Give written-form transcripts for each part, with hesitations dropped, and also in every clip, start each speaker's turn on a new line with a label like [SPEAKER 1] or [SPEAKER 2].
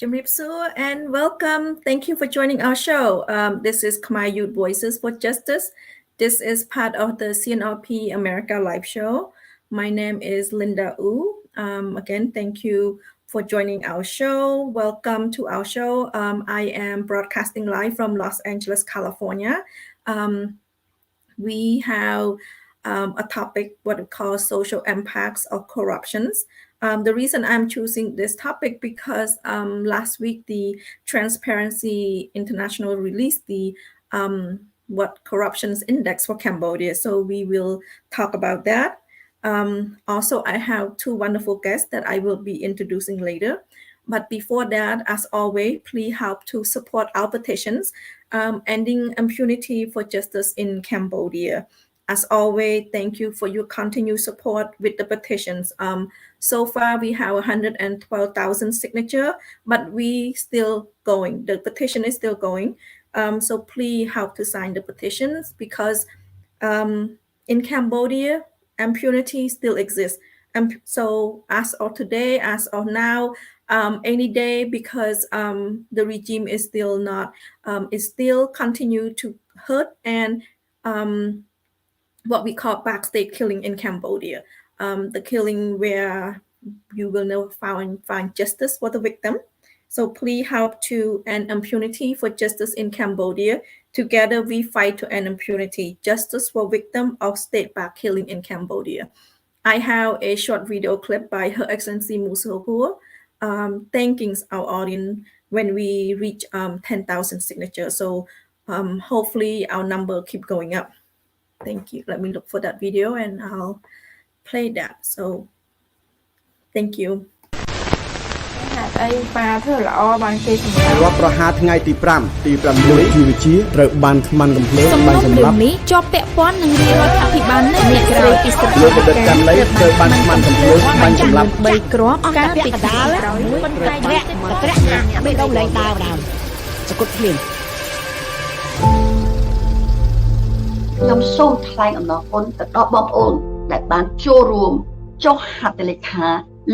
[SPEAKER 1] Jamripsu and welcome. Thank you for joining our show. This is Khmer Youth Voices for Justice. This is part of the CNRP-America live show. My name is Linda Wu. Again, thank you for joining our show. Welcome to our show. I am broadcasting live from Los Angeles, California. We have a topic, what we call social impacts of corruptions. The reason I'm choosing this topic because last week the Transparency International released the corruptions index for Cambodia. So we will talk about that. Also, I have two wonderful guests that I will be introducing later. But before that, as always, please help to support our petitions, ending impunity for justice in Cambodia. As always, thank you for your continued support with the petitions. So far, we have 112,000 signatures, but we still going. The petition is still going. So please help to sign the petitions because in Cambodia, impunity still exists. So as of today, as of now, any day, because the regime is still not, is still continue to hurt and what we call backstage killing in Cambodia. The killing where you will never find justice for the victim. So please help to end impunity for justice in Cambodia. Together we fight to end impunity, justice for victim of state-backed killing in Cambodia. I have a short video clip by Her Excellency Musopur thanking our audience when we reach 10,000 signatures. So hopefully our number keep going up. Thank you. Let me look for that video and I'll play that. So thank you.
[SPEAKER 2] រដ្ឋប្រហារថ្ងៃទី5 ទី6ជីវជាត្រូវបានខ្មាន់កំភ្លើងបានសម្លាប់នេះជាប់ពាក់ព័ន្ធនឹងរដ្ឋាភិបាលអ្នកក្រៅពីស្ថាប័នកម្មនេះត្រូវបានខ្មាន់កំភ្លើងបានសម្លាប់3គ្រាប់ការពីកដាលប៉ុន្តែអ្នកប្រក្រាក់បេះដូងលែងដើរដើមសគុតភ្លៀងខ្ញុំសូមថ្លែងអំណរគុណទៅដល់បងប្អូនដែលបានចូលរួមចុះហត្ថលេខា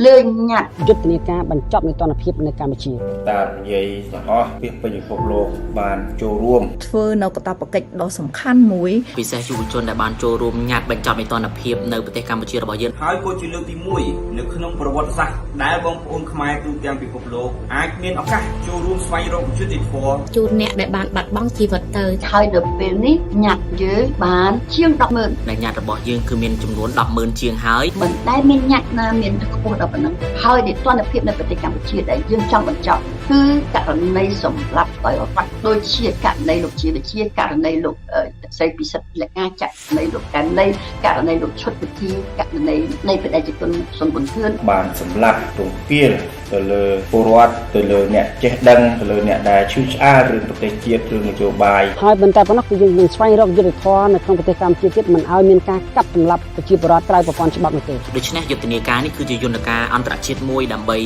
[SPEAKER 2] លើកញ៉ាត់យុទ្ធនាការបញ្ចប់នៃទណ្ឌភាពនៅកម្ពុជាតាមនិយាយទាំងអស់ពីពិភពលោកបានចូលរួមធ្វើនៅកាតព្វកិច្ចដ៏សំខាន់មួយពិសេសយុវជនដែលបានចូលរួមញ៉ាត់បញ្ចប់នៃទណ្ឌភាពនៅប្រទេសកម្ពុជារបស់យើងហើយក៏ជាលើកទី1នៅក្នុងប្រវត្តិសាស្ត្រដែលបងប្អូនខ្មែរទូទាំងពិភពលោកអាចមានឱកាសចូលរួមស្វែងរកយុត្តិធម៌ជូនអ្នកដែលបានបាត់បង់ជីវិតទៅហើយនៅពេលនេះញ៉ាត់យើងបានជាង 100000 ដែលញ៉ាត់របស់យើងគឺមានចំនួន 100000 ជាងហើយមិនដែលមានញ៉ាត់ណាមានខ្ពស់ដល់ប៉ុណ្ណឹងហើយនៃទណ្ឌភាពនៅប្រទេសកម្ពុជាដែលយើងចង់បញ្ចប់គឺករណីសម្រាប់ដោយរដ្ឋដូចជាករណីលោកជាវិជាករណីលោកស្រីពិសិដ្ឋលក្ខណៈចាក់នៃលោកករណីលោកឈុតវិធីករណីនៃបដិជនសុនប៊ុនធឿនបានសម្លាប់ទង្ពាលទៅលើពលរដ្ឋទៅលើអ្នកចេះដឹងទៅលើអ្នកដែលឈឺឆ្អាលរឿងប្រទេសជាតិរឿងនយោបាយហើយបន្តប៉ុណ្ណោះគឺយើងនឹងស្វែងរកយុត្តិធម៌នៅក្នុងប្រទេសកម្ពុជាទៀតមិនឲ្យមានការកាប់សម្លាប់ប្រជាពលរដ្ឋក្រៅប្រព័ន្ធច្បាប់នោះទេដូច្នេះយុទ្ធនាការនេះគឺជាយន្តការអន្តរជាតិមួយដើម្បី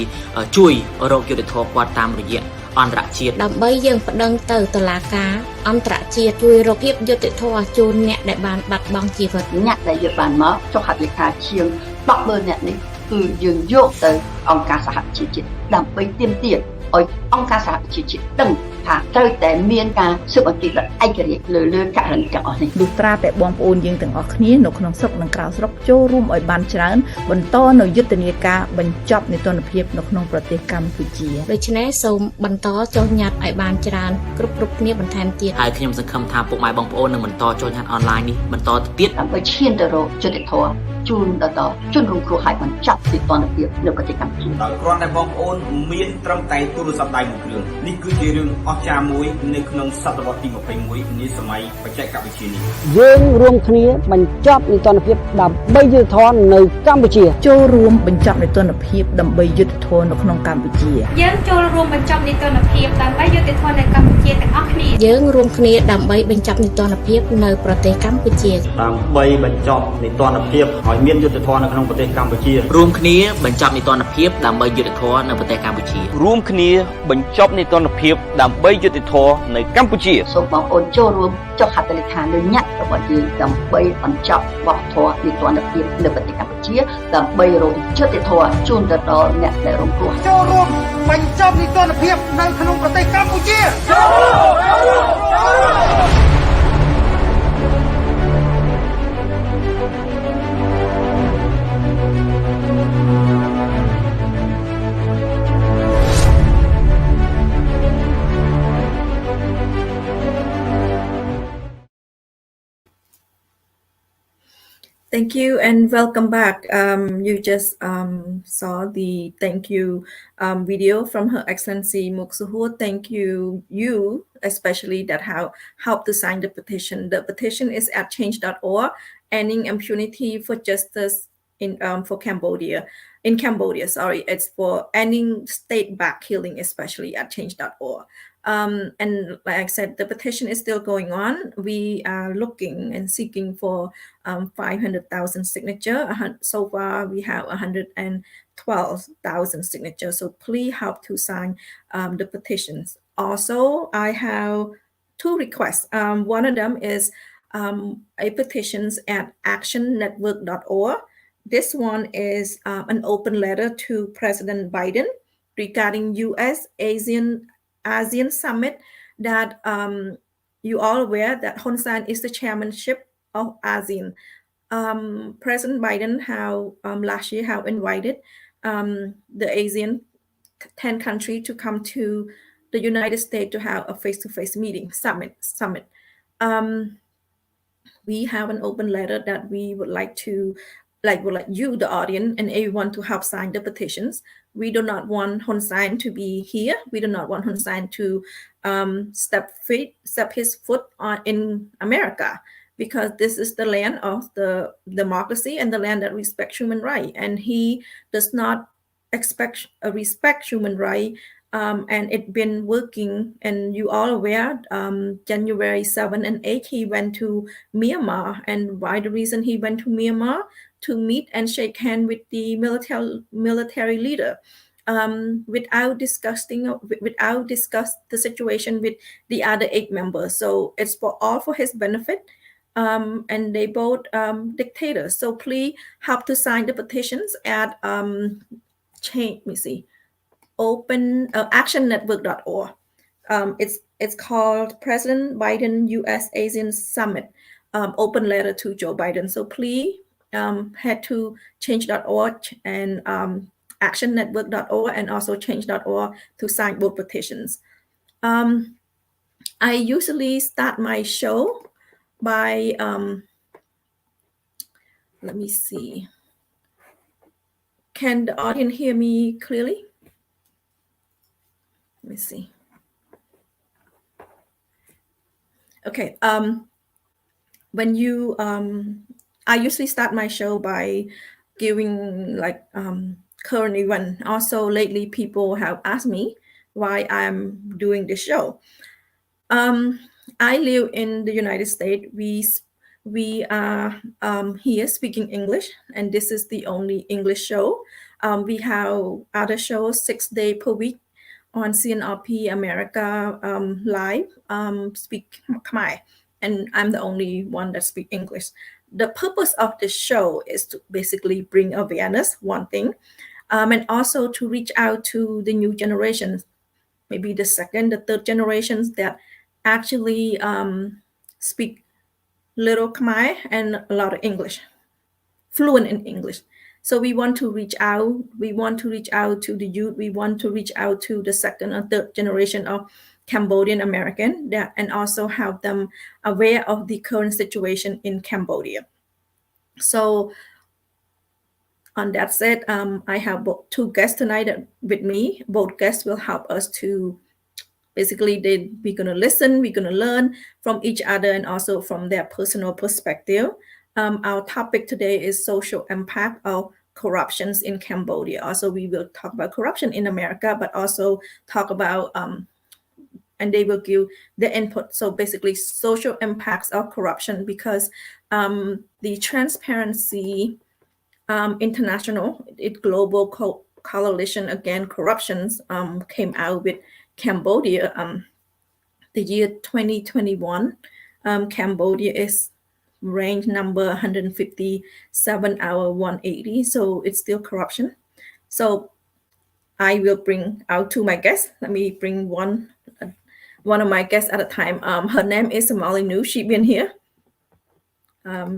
[SPEAKER 2] ជួយរកយុត្តិធម៌គាត់តាមរយៈអន្តរជាតិដើម្បីយើងប្តឹងទៅតុលាការអន្តរជាតិជួយរកភាពយុត្តិធម៌ជូនអ្នកដែលបានបាត់បង់ជីវិតអ្នកដែលយកបានមកចុះហត្ថលេខាជាង 100000 អ្នកនេះគឺយើងយកទៅអង្គការសហជីវជាតិដើម្បីទាមទារឲ្យអង្គការសហជីវជាតិដឹងថាត្រូវតែមានការស៊ើបអង្កេតឯករាជ្យលើករណីទាំងអស់នេះលុះត្រាតែបងប្អូនយើងទាំងអស់គ្នានៅក្នុងស្រុកនិងក្រៅស្រុកចូលរួមឲ្យបានច្រើនបន្តនៅយុទ្ធនាការបញ្ចប់នៃទណ្ឌភាពនៅក្នុងប្រទេសកម្ពុជាដូច្នេះសូមបន្តចុះញ៉ាត់ឲ្យបានច្រើនគ្រប់គ្នាបន្ថែមទៀតហើយខ្ញុំសង្ឃឹមថាពុកម៉ែបងប្អូននឹងបន្តចុះញ៉ាត់អនឡាញនេះបន្តទៅទៀតដើម្បីឈានទៅរកយុត្តិធម៌ជូនដល់ជនរងគ្រោះឲ្យបញ្ចប់ពីទណ្ឌភាពនៅប្រទេសកម្ពុជាដោយគ្រាន់តែបងប្អូនមានត្រឹមតែទូរស័ព្ទដៃមួយគ្រឿងនេះគឺជារឿងអស្ចារ្យមួយនៅក្នុងសតវត្សទី21នាសម័យបច្ចេកវិទ្យានេះយើងរួមគ្នាបញ្ចប់នៃទណ្ឌភាពដើម្បីយុត្តិធម៌នៅកម្ពុជាចូលរួមបញ្ចប់នៃទណ្ឌភាពដើម្បីយុត្តិធម៌នៅក្នុងកម្ពុជាយើងចូលរួមបញ្ចប់នៃទណ្ឌភាពដើម្បីយុត្តិធម៌នៅកម្ពុជាទាំងអស់គ្នាយើងរួមគ្នាដើម្បីបញ្ចប់នៃទណ្ឌភាពនៅប្រទេសកម្ពុជាដើម្បីបញ្ចប់នៃទណ្ឌភាពឲ្យមានយុត្តិធម៌នៅក្នុងប្រទេសកម្ពុជារួមគ្នាបញ្ចប់នៃទណ្ឌភាពដើម្បីយុត្តិធម៌នៅប្រទេសកម្ពុជារួមគ្នាបញ្ចប់នៃទណ្ឌភាពដើម្បីយុត្តិធម៌នៅកម្ពុជាសូមបងប្អូនចូលរួមចុះហត្ថលេខាលើញ៉ាត់របស់យើងដើម្បីបញ្ចប់វប្បធម៌នៃទណ្ឌភាពនៅប្រទេសកម្ពុជាដើម្បីរកយុត្តិធម៌ជូនទៅដល់អ្នកដែលរងគ្រោះចូលរួម
[SPEAKER 3] បញ្ចប់នីតិរដ្ឋភាពនៅក្នុងប្រទេសកម្ពុជា
[SPEAKER 1] Thank you and welcome back. You just saw the thank you video from Her Excellency Muksuhur. Thank you especially that helped to sign the petition. The petition is at change.org, ending impunity for justice in for Cambodia. In Cambodia, sorry, it's for ending state-backed killing, especially at change.org. And like I said, the petition is still going on. We are looking and seeking for 500,000 signatures. So far, we have 112,000 signatures. So please help to sign the petitions. Also, I have two requests. One of them is a petitions at actionnetwork.org. This one is an open letter to President Biden regarding U.S.-ASEAN summit that you all aware that Hun Sen is the chairmanship of ASEAN. President Biden last year have invited the ASEAN 10 countries to come to the United States to have a face-to-face meeting summit. We have an open letter that we would like you, the audience, and everyone to help sign the petitions. We do not want Hun Sen to be here. We do not want Hun Sen to step his foot in America, because this is the land of the democracy and the land that respects human rights. And he does not respect human rights. And it's been working, and you all aware, January 7 and 8, he went to Myanmar. And why the reason he went to Myanmar? To meet and shake hands with the military leader, without discuss the situation with the other 8 members. So it's all for his benefit. And they both dictators. So please help to sign the petitions at actionnetwork.org. It's called President Biden U.S. ASEAN Summit, open letter to Joe Biden. So please head to change.org and actionnetwork.org and also change.org to sign both petitions. I usually start my show by let me see. Can the audience hear me clearly? Let me see. Okay. When you I usually start my show by giving current event. Also, lately people have asked me why I'm doing this show. I live in the United States. We are here speaking English, and this is the only English show. We have other shows 6 days per week on CNRP-America live, speak Khmer, and I'm the only one that speak English. The purpose of this show is to basically bring awareness, one thing, and also to reach out to the new generations, maybe the second, the third generations that actually speak little Khmer and a lot of English, fluent in English. So we want to reach out. We want to reach out to the youth. We want to reach out to the second or third generation of Cambodian American, and also have them aware of the current situation in Cambodia. So on that said, I have 2 guests tonight with me. Both guests will help us to basically we're going to listen, we're going to learn from each other and also from their personal perspective. Our topic today is social impact of corruptions in Cambodia. Also, we will talk about corruption in America, but also talk about, and they will give the input. So basically, social impacts of corruption, because the Transparency International, global coalition against corruptions, came out with Cambodia. The year 2021, Cambodia is ranked number 157 out of 180, so it's still corruption. So I will bring out to my guests. Let me bring one of my guests at a time. Her name is Somaly New. She's been here.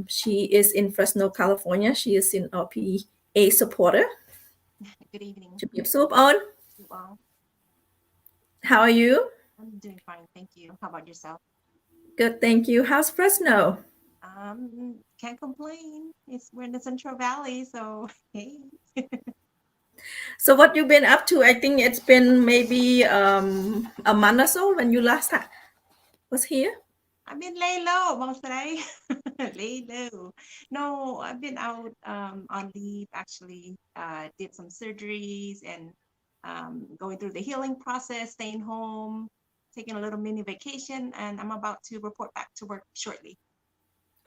[SPEAKER 1] She is in Fresno, California. She is in CNRP-A supporter.
[SPEAKER 4] Good evening.
[SPEAKER 1] To be soup on.
[SPEAKER 4] You all.
[SPEAKER 1] How are you?
[SPEAKER 4] I'm doing fine, thank you. How about yourself?
[SPEAKER 1] Good, thank you. How's Fresno?
[SPEAKER 4] Can't complain. We're in the Central Valley, so hey.
[SPEAKER 1] So what you've been up to? I think it's been maybe a month or so when you last was here.
[SPEAKER 4] I've been lay low most today. Lay low. No, I've been out on leave actually. Did some surgeries and going through the healing process, staying home, taking a little mini vacation, and I'm about to report back to work shortly.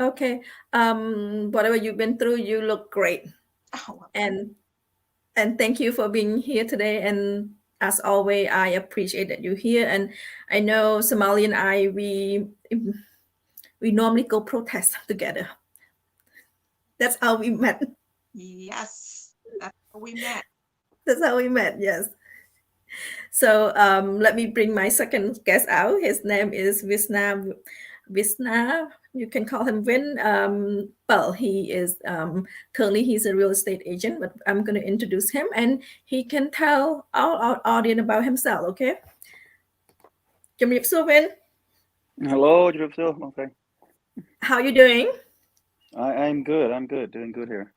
[SPEAKER 1] Okay. Whatever you've been through, you look great.
[SPEAKER 4] Oh, well.
[SPEAKER 1] And thank you for being here today. And as always, I appreciate that you're here. And I know Somaly and I, we normally go protest together. That's how we met.
[SPEAKER 4] Yes, that's how we met.
[SPEAKER 1] That's how we met, yes. So let me bring my second guest out. His name is Visna. You can call him Vin. Well, he is currently he's a real estate agent, but I'm going to introduce him, and he can tell our audience about himself. Okay. Vin.
[SPEAKER 5] Hello, okay.
[SPEAKER 1] How you doing?
[SPEAKER 5] I'm good. I'm good. Doing good here.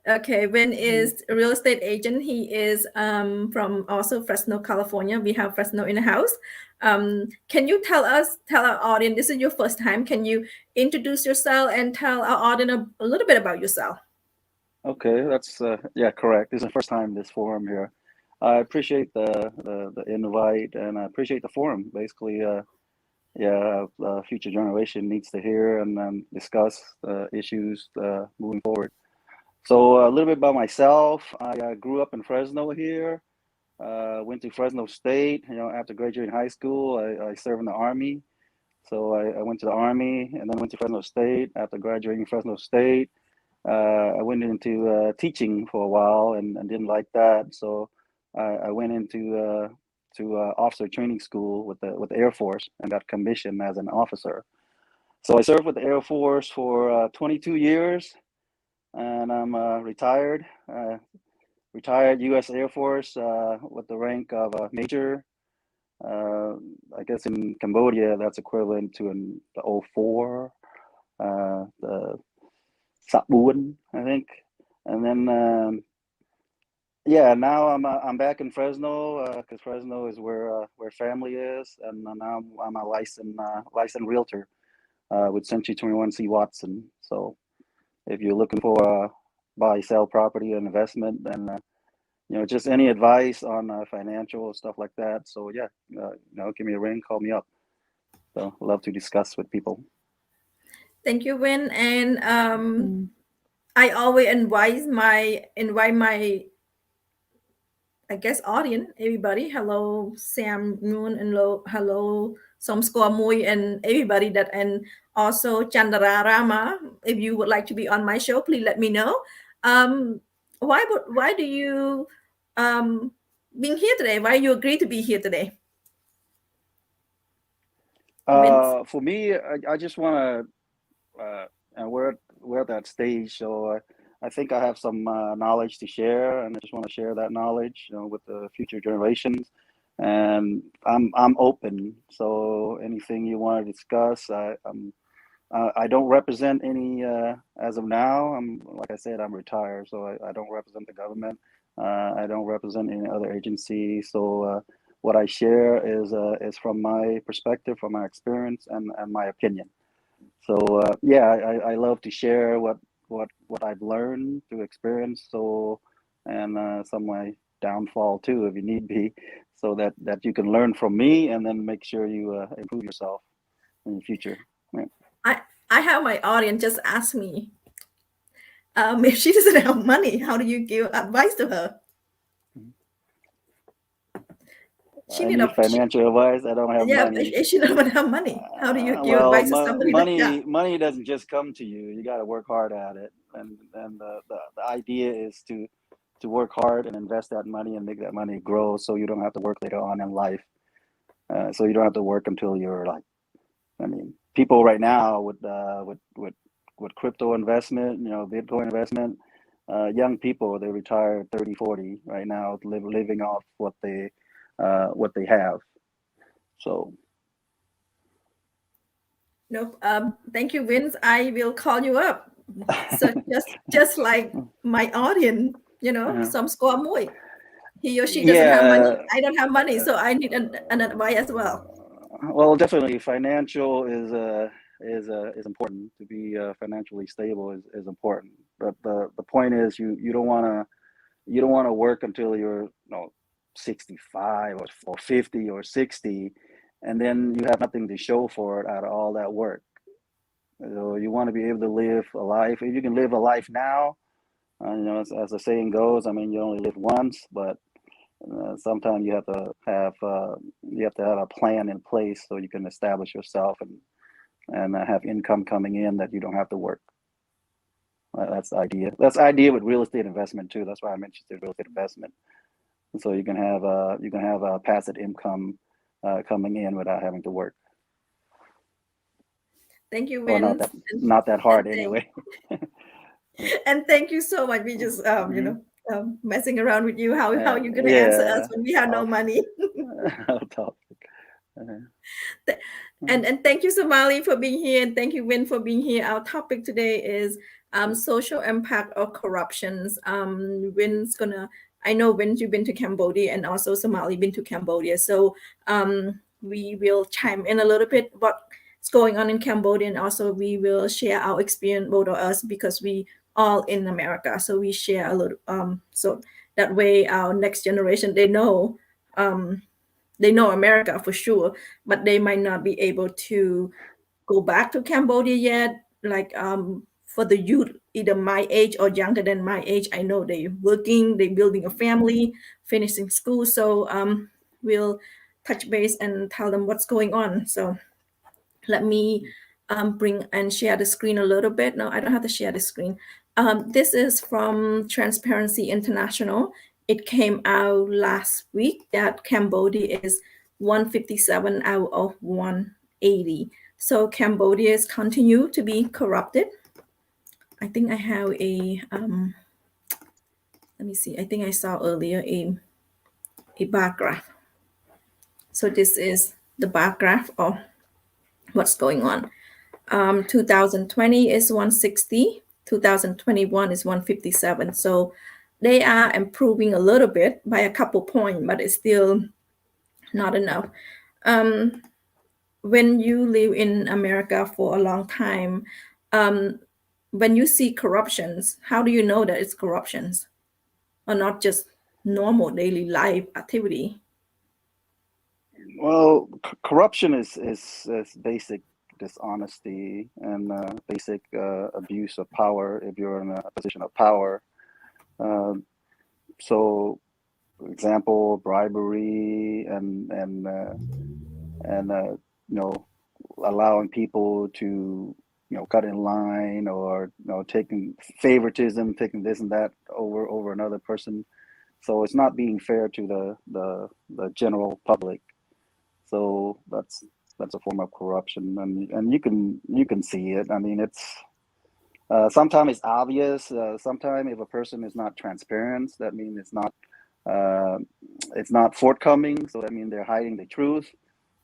[SPEAKER 1] Okay, Vin is a real estate agent. He is from also Fresno, California. We have Fresno in the house. Can you tell our audience, this is your first time, can you introduce yourself and tell our audience a little bit about yourself?
[SPEAKER 5] Okay, that's yeah, correct. This is the first time this forum here. I appreciate the invite, and I appreciate the forum. Basically, future generation needs to hear and discuss issues moving forward. So a little bit about myself. I grew up in Fresno here. Went to Fresno State. After graduating high school, I served in the Army. So I went to the Army and then went to Fresno State. After graduating Fresno State, I went into teaching for a while and didn't like that. So I went into officer training school with the Air Force and got commissioned as an officer. So I served with the Air Force for 22 years. And I'm retired U.S. Air Force with the rank of a major. I guess in Cambodia, that's equivalent to the 04, the Sapbuan, I think. And then, now I'm back in Fresno because Fresno is where family is, and now I'm a licensed realtor with Century 21 C. Watson. So if you're looking for buy, sell property and investment, and just any advice on financial stuff like that. So yeah, give me a ring, call me up. So love to discuss with people.
[SPEAKER 1] Thank you, Win. And I always invite my I guess audience, everybody. Hello, Sam Noon, and hello, Som Score Mui, and everybody that, and also Chandra Rama. If you would like to be on my show, please let me know. Why do you being here today? Why you agree to be here today?
[SPEAKER 5] For me, I just want to, and we're at that stage, so I think I have some knowledge to share, and I just want to share that knowledge, with the future generations. And I'm open. So anything you want to discuss, I don't represent any as of now. Like I said, I'm retired, so I don't represent the government. I don't represent any other agency. So what I share is from my perspective, from my experience, and my opinion. So I love to share what I've learned through experience. So and some of my downfall too, if you need be, so that you can learn from me and then make sure you improve yourself in the future. Yeah.
[SPEAKER 1] I have my audience just ask me, if she doesn't have money, how do you give advice to her?
[SPEAKER 5] She need financial advice. I don't have money.
[SPEAKER 1] Yeah, she doesn't have money. How do you give advice to somebody?
[SPEAKER 5] Money doesn't just come to you. You got to work hard at it, and the idea is to to work hard and invest that money and make that money grow, so you don't have to work later on in life. So you don't have to work until you're like, I mean, people right now with crypto investment, Bitcoin investment, young people, they retire 30, 40 right now, living off what they have. So.
[SPEAKER 1] Nope. Thank you, Vince. I will call you up. So just like my audience, some score more. He or she doesn't have money. I don't have money, so I need an advice as well.
[SPEAKER 5] Well, definitely, financial is important. To be financially stable is important. But the point is, you don't want to work until you're 65 or 50 or 60, and then you have nothing to show for it out of all that work. So you want to be able to live a life. If you can live a life now, as the saying goes, I mean, you only live once, but sometimes you have to have a plan in place so you can establish yourself and have income coming in that you don't have to work. That's the idea. That's the idea with real estate investment too. That's why I mentioned the real estate investment. So you can have a passive income coming in without having to work.
[SPEAKER 1] Thank you, Vince.
[SPEAKER 5] Well, not that hard anyway.
[SPEAKER 1] And thank you so much. We just messing around with you. How you gonna answer us when we have no money? And thank you, Somaly, for being here, and thank you, Win, for being here. Our topic today is social impact of corruptions. Win's gonna. I know, Win, you've been to Cambodia, and also Somaly been to Cambodia. So we will chime in a little bit what's going on in Cambodia, and also we will share our experience, both of us, because we all in America. So we share a little. So that way, our next generation, they know America for sure, but they might not be able to go back to Cambodia yet. Like for the youth, either my age or younger than my age, I know they're working, they're building a family, finishing school. So we'll touch base and tell them what's going on. So let me bring and share the screen a little bit. No, I don't have to share the screen. This is from Transparency International. It came out last week that Cambodia is 157 out of 180. So Cambodia is continue to be corrupted. I think I have a, let me see. I think I saw earlier a bar graph. So this is the bar graph of what's going on. 2020 is 160. 2021 is 157. So they are improving a little bit by a couple points, but it's still not enough. When you live in America for a long time, when you see corruptions, how do you know that it's corruptions or not just normal daily life activity?
[SPEAKER 5] Well, corruption is basic dishonesty and basic abuse of power if you're in a position of power. So, for example, bribery and allowing people to cut in line, or taking favoritism, taking this and that over another person. So it's not being fair to the general public. So that's a form of corruption, and you can see it. I mean, it's sometimes it's obvious. Sometimes if a person is not transparent, that means it's not forthcoming. So that means they're hiding the truth,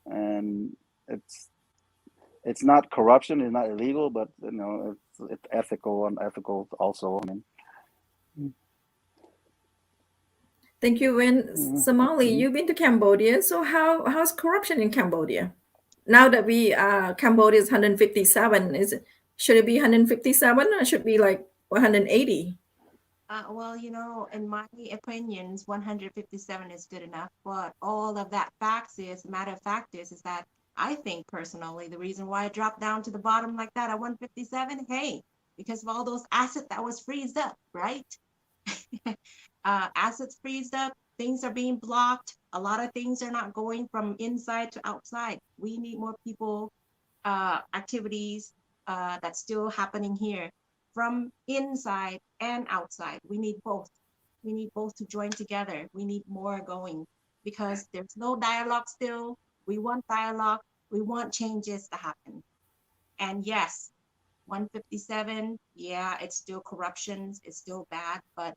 [SPEAKER 5] and it's not corruption. It's not illegal, but it's ethical and unethical also. I mean.
[SPEAKER 1] Thank you. And Somaly, you've been to Cambodia. So how's corruption in Cambodia? Now that Cambodia is 157, should it be 157 or should it be like 180?
[SPEAKER 4] Well, in my opinions, 157 is good enough. But all of that matter of fact is that I think personally, the reason why I dropped down to the bottom like that at 157, hey, because of all those assets that was freezed up, right? Assets freezed up, things are being blocked. A lot of things are not going from inside to outside. We need more people, activities that's still happening here from inside and outside. We need both. We need both to join together. We need more going because there's no dialogue still. We want dialogue. We want changes to happen. And yes, 157, yeah, it's still corruption. It's still bad, but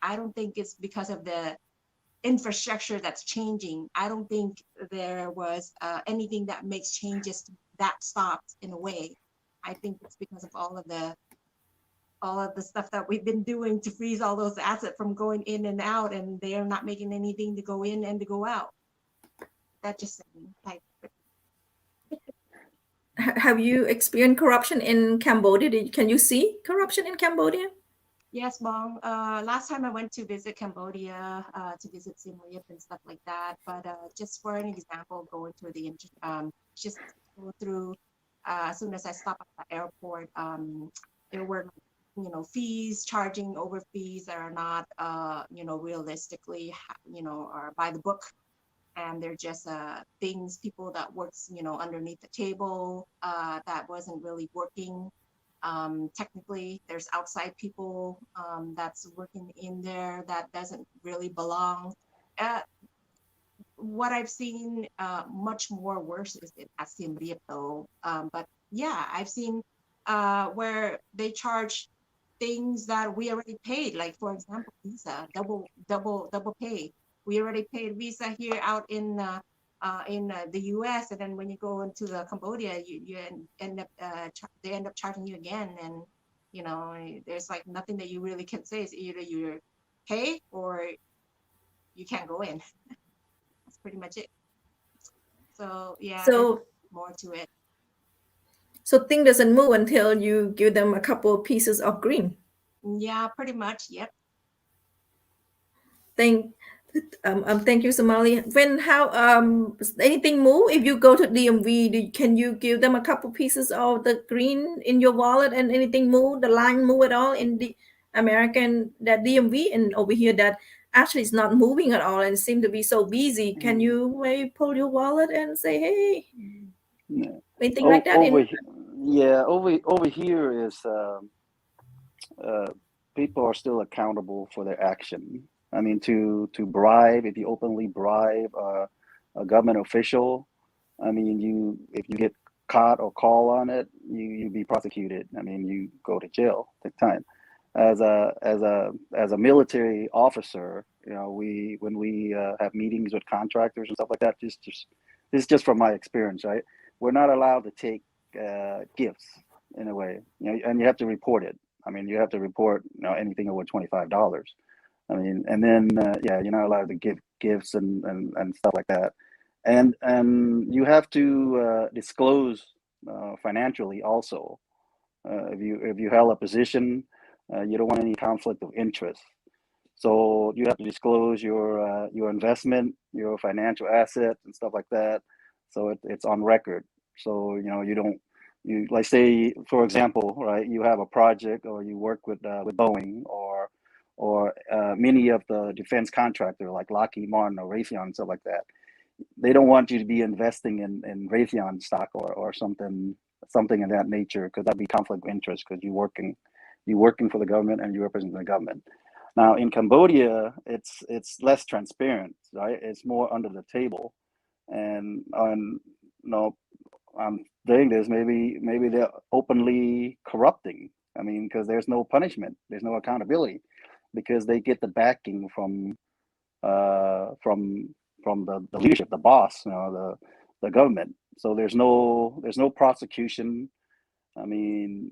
[SPEAKER 4] I don't think it's because of the infrastructure that's changing. I don't think there was anything that makes changes that stopped in a way. I think it's because of all of the stuff that we've been doing to freeze all those assets from going in and out, and they are not making anything to go in and to go out. That just like.
[SPEAKER 1] Have you experienced corruption in Cambodia? Can you see corruption in Cambodia?
[SPEAKER 4] Yes, Bong. Last time I went to visit Cambodia, to visit Siem Reap and stuff like that. But just for an example, going to the just go through. As soon as I stop at the airport, there were, fees, charging over fees that are not, realistically, or by the book. And they're just things, people that works, underneath the table, that wasn't really working. Technically, there's outside people that's working in there that doesn't really belong. What I've seen much more worse is at Siem Reap though. But yeah, I've seen where they charge things that we already paid, like for example, Visa, double pay. We already paid Visa here out in the U.S. and then when you go into the Cambodia, you end up they end up charging you again, and there's like nothing that you really can say. It's either you pay or you can't go in. That's pretty much it. So yeah,
[SPEAKER 1] So
[SPEAKER 4] more to it.
[SPEAKER 1] So thing doesn't move until you give them a couple of pieces of green.
[SPEAKER 4] Yeah, pretty much. Yep.
[SPEAKER 1] Thank you, Somaly. Anything move if you go to DMV? Can you give them a couple pieces of the green in your wallet and anything move? The line move at all in the American that DMV, and over here that actually is not moving at all and seem to be so busy. Can you maybe pull your wallet and say, hey, anything like that?
[SPEAKER 5] Over here is people are still accountable for their action. I mean, to bribe, if you openly bribe a government official, I mean, if you get caught or call on it, you be prosecuted. I mean, you go to jail, take time. As a military officer, when we have meetings with contractors and stuff like that, this is just from my experience, right? We're not allowed to take gifts in a way, and you have to report it. I mean, you have to report anything over $25. I mean, and then you're not allowed to give gifts and stuff like that, and you have to disclose financially also. If you held a position, you don't want any conflict of interest, so you have to disclose your investment, your financial assets, and stuff like that. So it's on record. So you like say, for example, right? You have a project or you work with Boeing or many of the defense contractor like Lockheed Martin or Raytheon and stuff like that. They don't want you to be investing in Raytheon stock or something in that nature, because that'd be conflict of interest, because you're working for the government and you represent the government. Now in Cambodia, it's less transparent, right? It's more under the table, and I'm doing this. Maybe they're openly corrupting. I mean, because there's no punishment, there's no accountability, because they get the backing from the leadership, the boss, the government. So there's no prosecution. I mean,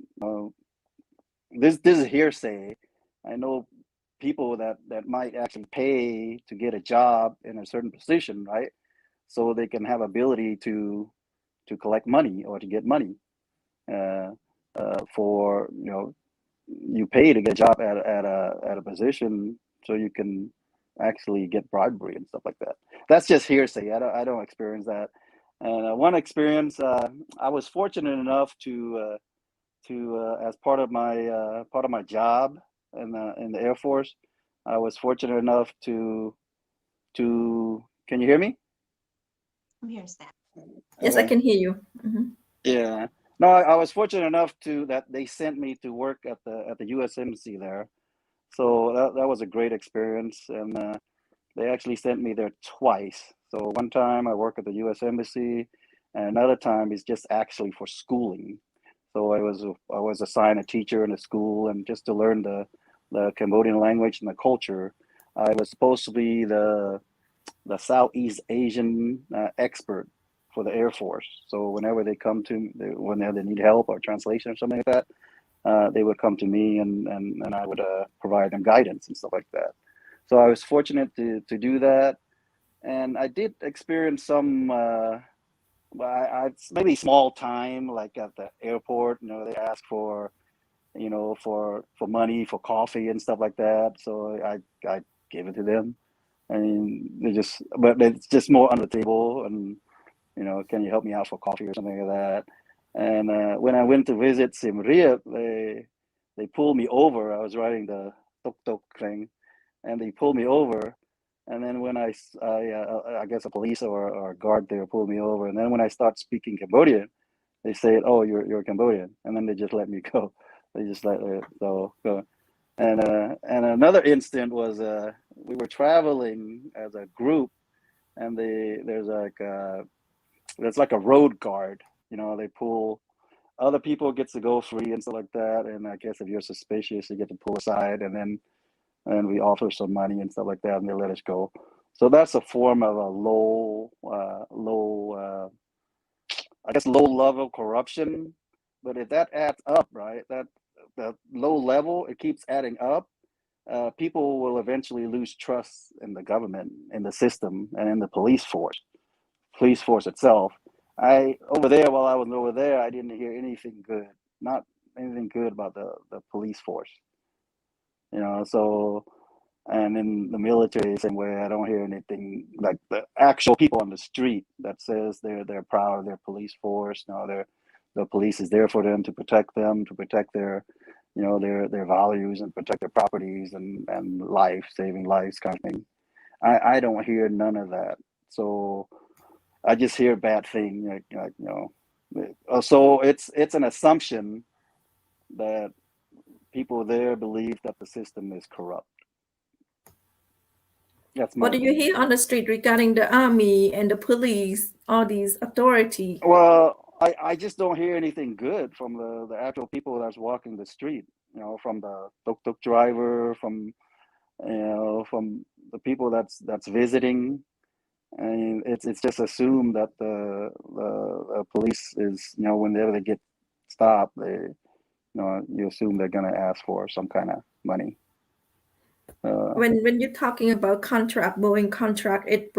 [SPEAKER 5] this is hearsay. I know people that might actually pay to get a job in a certain position, right? So they can have ability to collect money or to get money for you pay to get a job at a position, so you can actually get bribery and stuff like that. That's just hearsay. I don't experience that. And one experience, I was fortunate enough to as part of my job in the Air Force, I was fortunate enough to can you hear me?
[SPEAKER 4] I'm hearing that.
[SPEAKER 1] Yes,
[SPEAKER 5] Okay.
[SPEAKER 1] I can hear you. Mm-hmm.
[SPEAKER 5] Yeah. No, I was fortunate enough that they sent me to work at the U.S. Embassy there, So that was a great experience, and they actually sent me there twice. So one time I work at the U.S. Embassy, and another time is just actually for schooling. So I was assigned a teacher in a school, and just to learn the Cambodian language and the culture. I was supposed to be the Southeast Asian expert for the Air Force. So whenever they come to, whenever they need help or translation or something like that, they would come to me, and I would provide them guidance and stuff like that. So I was fortunate to do that, and I did experience some maybe small time, like at the airport. They ask for for money for coffee and stuff like that. So I gave it to them. I mean, but it's just more on the table, and can you help me out for coffee or something like that? And when I went to visit Siem Reap, they pulled me over. I was riding the tuk tuk thing, and they pulled me over. And then when I guess a police or a guard there pulled me over. And then when I start speaking Cambodian, they say, "Oh, you're Cambodian," and then they just let me go. They just let go. And another instant was we were traveling as a group, and there's like a road guard. They pull other people gets to go free and stuff like that. And I guess if you're suspicious, you get to pull aside, and we offer some money and stuff like that, and they let us go. So that's a form of a low I guess low level corruption. But if that adds up, right, that the low level, it keeps adding up. People will eventually lose trust in the government, in the system, and in the police force itself. While I was over there, I didn't hear anything good, not anything good about the police force. So, and in the military, same way, I don't hear anything like the actual people on the street that says they're proud of their police force. No, the police is there for them, to protect their their values, and protect their properties, and saving lives kind of thing. I don't hear none of that. So I just hear bad thing, So it's an assumption that people there believe that the system is corrupt. That's
[SPEAKER 1] What
[SPEAKER 5] my
[SPEAKER 1] do you hear on the street regarding the army and the police, all these authority?
[SPEAKER 5] Well, I just don't hear anything good from the actual people that's walking the street. From the tuk-tuk driver, from from the people that's visiting. And it's just assumed that the police is, whenever they get stopped, you assume they're gonna ask for some kind of money.
[SPEAKER 1] When you're talking about contract, Boeing contract, it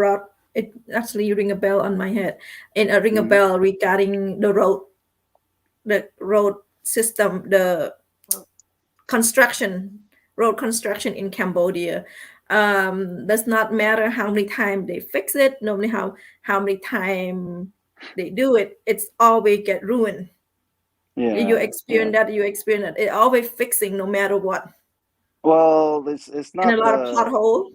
[SPEAKER 1] actually ring a bell on my head, and a ring a bell regarding the road system, the road construction in Cambodia. Does not matter how many times they fix it, no matter how many times they do it, it's always get ruined. You experience that. It always fixing no matter what.
[SPEAKER 5] Well, it's
[SPEAKER 1] And
[SPEAKER 5] not
[SPEAKER 1] a lot of pothole.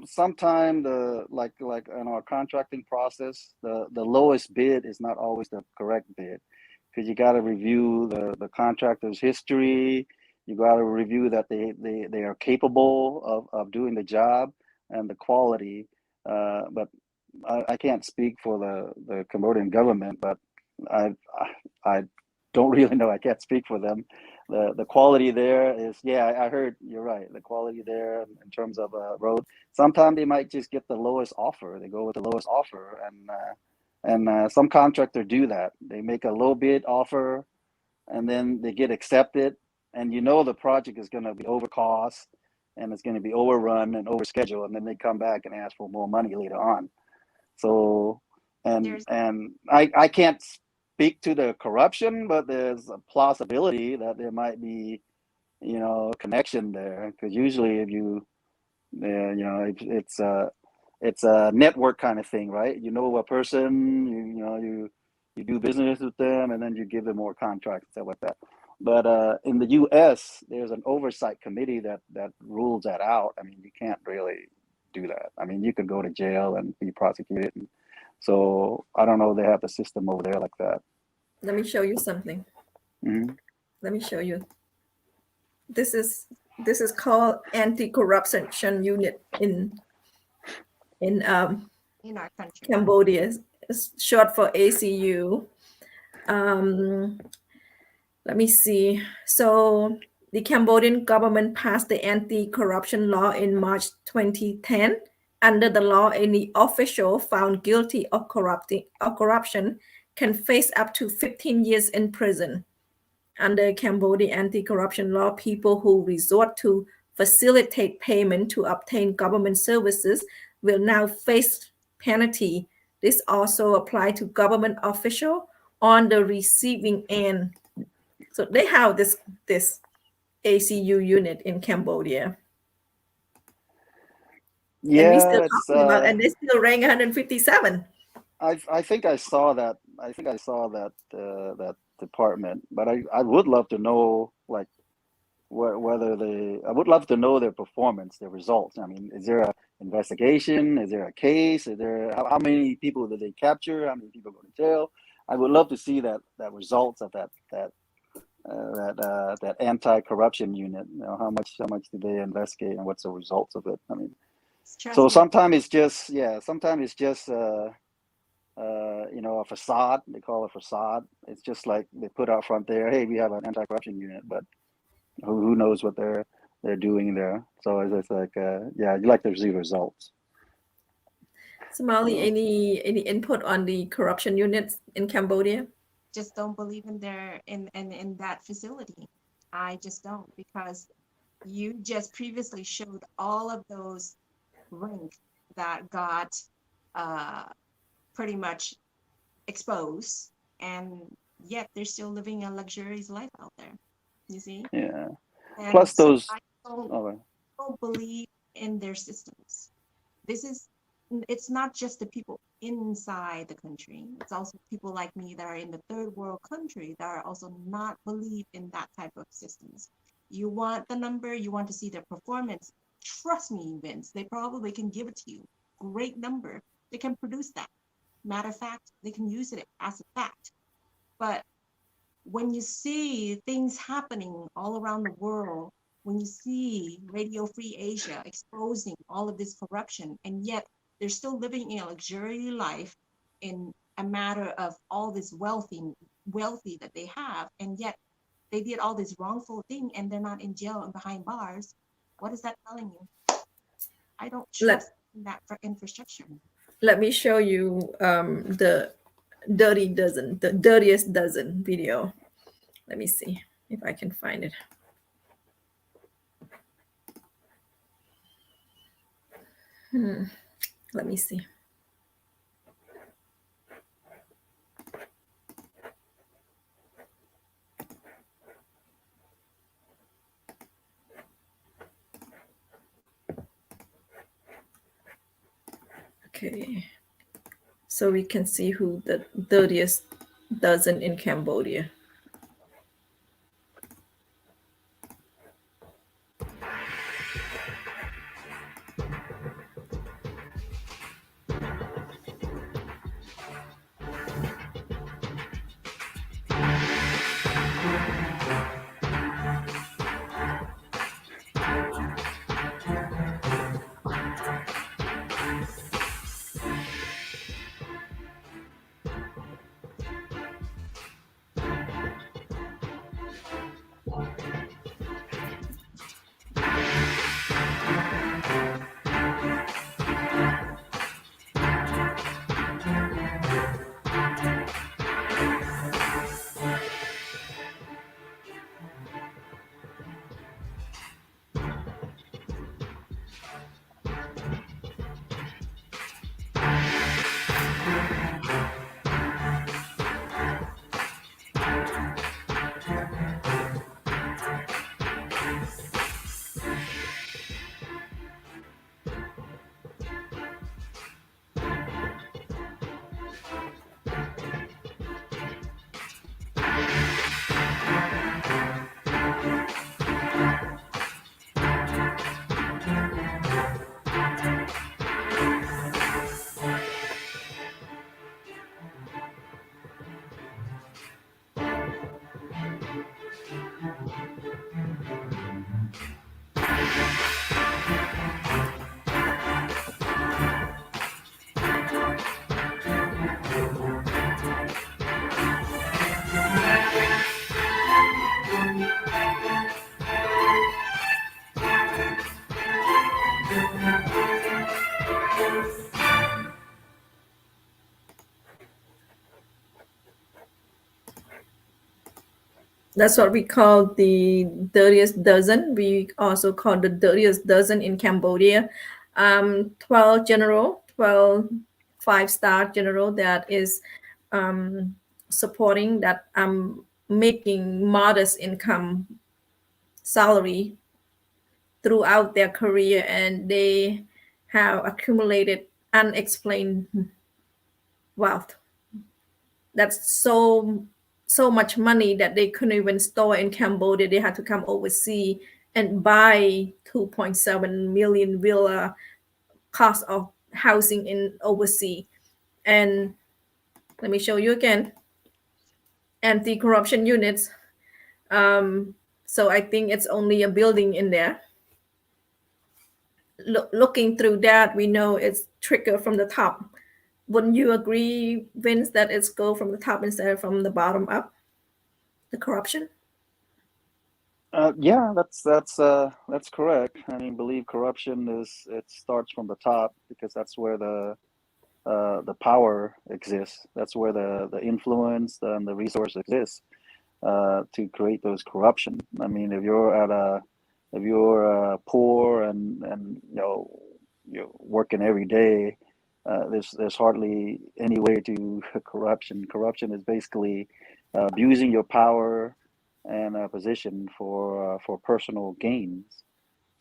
[SPEAKER 5] Sometime like in our contracting process, the lowest bid is not always the correct bid, because you got to review the contractor's history. You got to review that they are capable of doing the job and the quality. But I can't speak for the Cambodian government, but I don't really know. I can't speak for them. The quality there is, I heard you're right. The quality there in terms of road, sometimes they might just get the lowest offer. They go with the lowest offer, and some contractors do that. They make a low bid offer, and then they get accepted, and the project is going to be over cost, and it's going to be overrun and over schedule, and then they come back and ask for more money later on. So, and I can't speak to the corruption, but there's a plausibility that there might be, a connection there, because usually if it's a network kind of thing, right? A person, you do business with them, and then you give them more contracts and stuff like that. But in the U.S., there's an oversight committee that rules that out. I mean, you can't really do that. I mean, you could go to jail and be prosecuted. So I don't know. They have the system over there like that.
[SPEAKER 1] Let me show you something.
[SPEAKER 5] Mm-hmm.
[SPEAKER 1] Let me show you. This is This is called Anti-Corruption Unit in
[SPEAKER 4] in our country.
[SPEAKER 1] Cambodia. It's short for ACU. Let me see. So the Cambodian government passed the anti-corruption law in March 2010. Under the law, any official found guilty of corruption can face up to 15 years in prison. Under Cambodian anti-corruption law, people who resort to facilitate payment to obtain government services will now face penalty. This also applies to government officials on the receiving end. So they have this ACU unit in Cambodia.
[SPEAKER 5] Yeah,
[SPEAKER 1] and we still talking about, and they still rank 157.
[SPEAKER 5] I think I saw that. I think I saw that that department, but I would love to know like whether I would love to know their performance, their results. I mean, is there a investigation? Is there a case? Is there how many people did they capture? How many people go to jail? I would love to see that results of that anti-corruption unit. You know, how much did they investigate and what's the results of it? I mean, so sometimes it's just you know, a facade. They call it a facade. It's just like they put out front there, hey, we have an anti-corruption unit, but who knows what they're doing there. So it's like yeah, I'd like to see results.
[SPEAKER 1] Somaly, any input on the corruption units in Cambodia?
[SPEAKER 4] Just don't believe in in that facility. I just don't, because you just previously showed all of those rank that got pretty much exposed, and yet they're still living a luxurious life out there. You see?
[SPEAKER 5] Yeah.
[SPEAKER 4] And
[SPEAKER 5] plus
[SPEAKER 4] so
[SPEAKER 5] those
[SPEAKER 4] I don't believe in their systems. It's not just the people inside the country, it's also people like me that are in the third world country that are also not believe in that type of systems. You want the number, you want to see their performance. Trust me, Vince, they probably can give it to you. Great number. They can produce that. Matter of fact, they can use it as a fact. But when you see things happening all around the world, when you see Radio Free Asia exposing all of this corruption, and yet they're still living in a luxury life in a matter of all this wealthy that they have, and yet they did all this wrongful thing and they're not in jail and behind bars. What is that telling you? I don't trust in that for infrastructure.
[SPEAKER 1] Let me show you the dirtiest dozen video. Let me see if I can find it. Let me see. Okay, so we can see who the dirtiest dozen in Cambodia. That's what we call the dirtiest dozen. We also call the dirtiest dozen in Cambodia. 12 general, 12 5-star general that is supporting that making modest income salary throughout their career, and they have accumulated unexplained wealth. That's so much money that they couldn't even store in Cambodia. They had to come overseas and buy 2.7 million villa cost of housing in overseas. And let me show you again, anti-corruption units. So I think it's only a building in there. Looking through that, we know it's triggered from the top. Wouldn't you agree, Vince, that it's go from the top instead of from the bottom up, the corruption?
[SPEAKER 5] Yeah, that's correct. I mean, believe corruption it starts from the top because that's where the power exists. That's where the influence and the resource exists to create those corruption. I mean, if you're poor and you're working every day, there's hardly any way to corruption. Corruption is basically abusing your power and position for personal gains.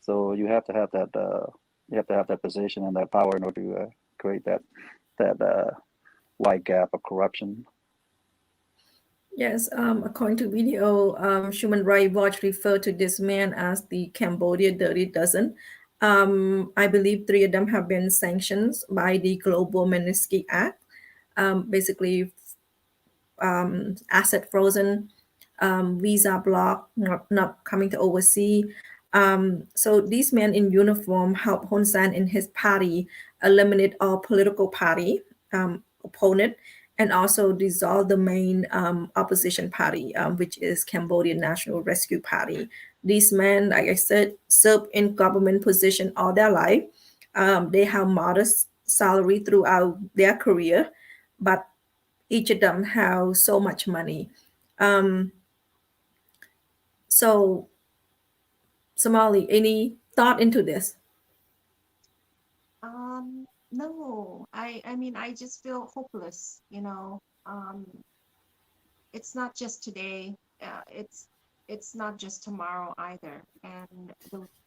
[SPEAKER 5] So you have to have that position and that power in order to create that wide gap of corruption.
[SPEAKER 1] Yes, according to video, Human Rights Watch referred to this man as the Cambodia Dirty Dozen. I believe 3 of them have been sanctioned by the Global Magnitsky Act. Basically, asset frozen, visa blocked, not coming to overseas. So these men in uniform helped Hun Sen and his party eliminate all political party opponent, and also dissolve the main opposition party, which is Cambodian National Rescue Party. These men, like I said, served in government position all their life. They have modest salary throughout their career, but each of them have so much money. So, Somaly, any thought into this?
[SPEAKER 4] No, I mean, I just feel hopeless, it's not just today, it's not just tomorrow either. And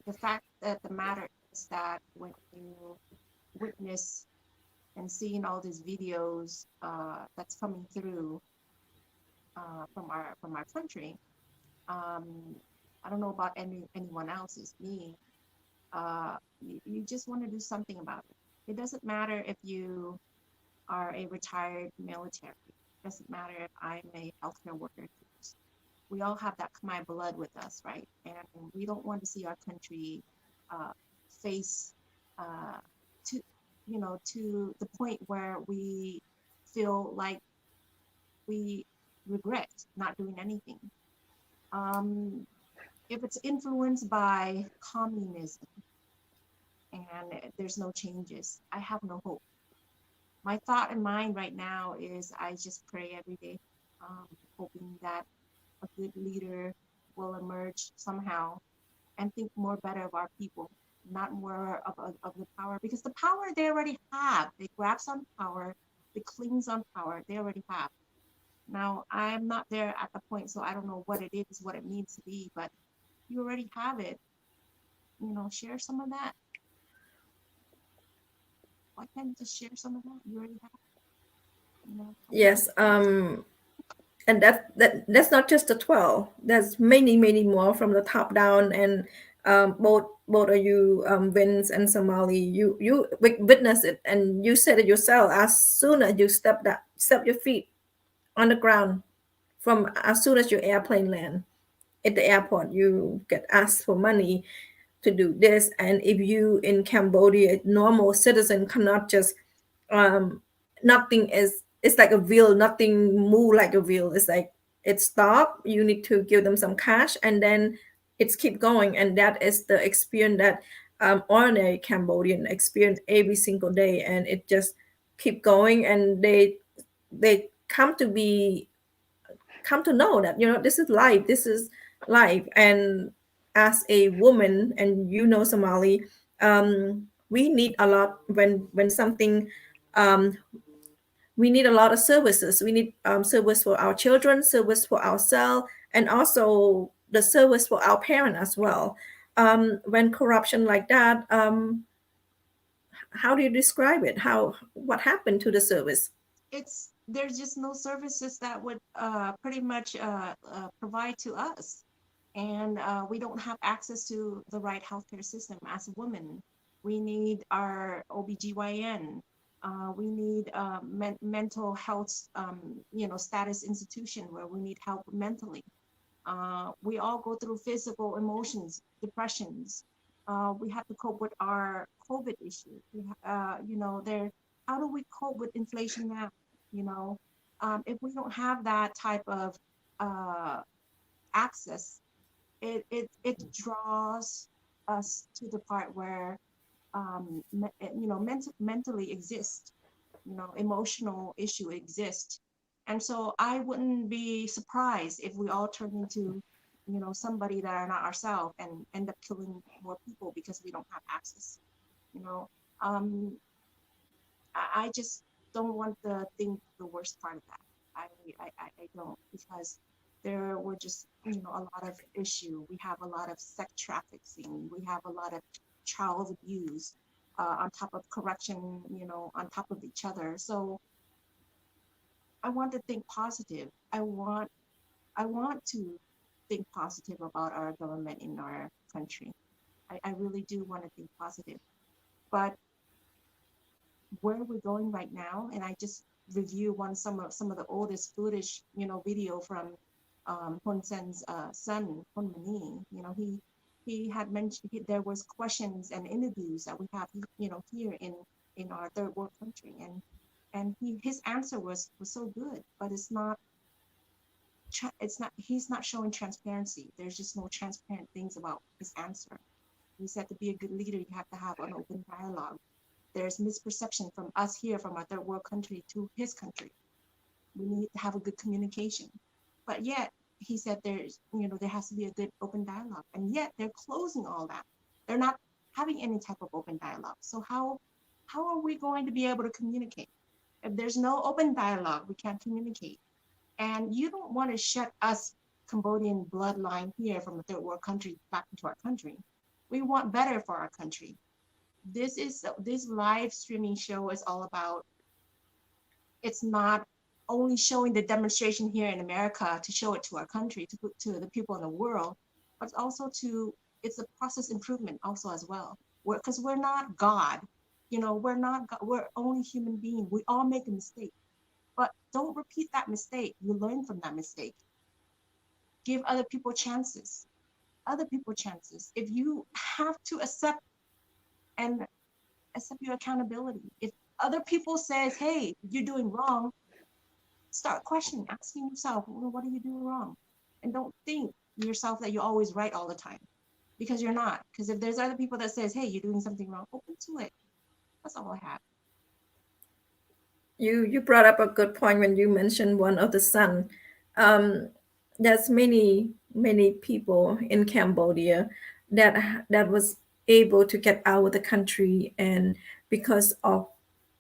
[SPEAKER 4] the fact that the matter is that when you witness and seeing all these videos that's coming through from our country, I don't know about anyone else, it's me. You just want to do something about it. It doesn't matter if you are a retired military. It doesn't matter if I'm a healthcare worker. We all have that Khmer blood with us, right? And we don't want to see our country face to the point where we feel like we regret not doing anything. If it's influenced by communism and there's no changes, I have no hope. My thought in mind right now is I just pray every day, hoping that a good leader will emerge somehow and think more better of our people, not more of the power, because the power they already have. They grab some power, they clings on power, they already have. Now, I'm not there at the point, so I don't know what it is, what it needs to be, but you already have it. Share some of that. Why can't you just share some of that? You already have it.
[SPEAKER 1] Yes, and that's not just the 12. There's many more from the top down, and both of you, Vince and Somaly, you witness it, and you said it yourself. As soon as you step your feet on the ground, from as soon as your airplane land at the airport, you get asked for money to do this. And if you in Cambodia, normal citizen cannot just nothing is, it's like a wheel, nothing move like a wheel. It's like it stop, you need to give them some cash, and then it's keep going. And that is the experience that ordinary Cambodian experience every single day, and it just keep going. And they come to be come to know that, this is life. This is life. And as a woman, and Somali, we need a lot when something, um, we need a lot of services. We need service for our children, service for ourselves, and also the service for our parents as well. When corruption like that, how do you describe it? What happened to the service?
[SPEAKER 4] There's just no services that would pretty much provide to us, and we don't have access to the right healthcare system as women. We need our OBGYN. We need mental health, status institution where we need help mentally. We all go through physical emotions, depressions. We have to cope with our COVID issue. How do we cope with inflation now? If we don't have that type of access, it draws us to the part where mentally exist, emotional issue exist. And so I wouldn't be surprised if we all turn into, somebody that are not ourselves and end up killing more people because we don't have access. Um, I just don't want to think the worst part of that. I don't, because there were just, a lot of issue. We have a lot of sex trafficking. We have a lot of child abuse on top of corruption, on top of each other. So I want to think positive. I want to think positive about our government in our country. I really do want to think positive. But where we're going right now, and I just review some of the oldest footage, video from Hun Sen's son, Hun Mani. He had mentioned there was questions and interviews that we have, here in our third world country, and his answer was so good, but he's not showing transparency. There's just no transparent things about his answer. He said to be a good leader, you have to have an open dialogue. There's misperception from us here, from our third world country to his country. We need to have a good communication. But yet, he said there has to be a good open dialogue. And yet, they're closing all that. They're not having any type of open dialogue. So how are we going to be able to communicate? If there's no open dialogue, we can't communicate. And you don't want to shut us Cambodian bloodline here from a third world country back into our country. We want better for our country. This live streaming show is all about, it's not only showing the demonstration here in America to show it to our country, to put to the people in the world, but also it's a process improvement also as well. Because we're not God, we're only human beings. We all make a mistake, but don't repeat that mistake. You learn from that mistake. Give other people chances. If you have to accept your accountability. If other people says, hey, you're doing wrong, start questioning, asking yourself, well, what are you doing wrong? And don't think yourself that you're always right all the time, because you're not. Because if there's other people that says, hey, you're doing something wrong, open to it. That's all I have.
[SPEAKER 1] You brought up a good point when you mentioned one of the son. There's many people in Cambodia that was able to get out of the country, and because of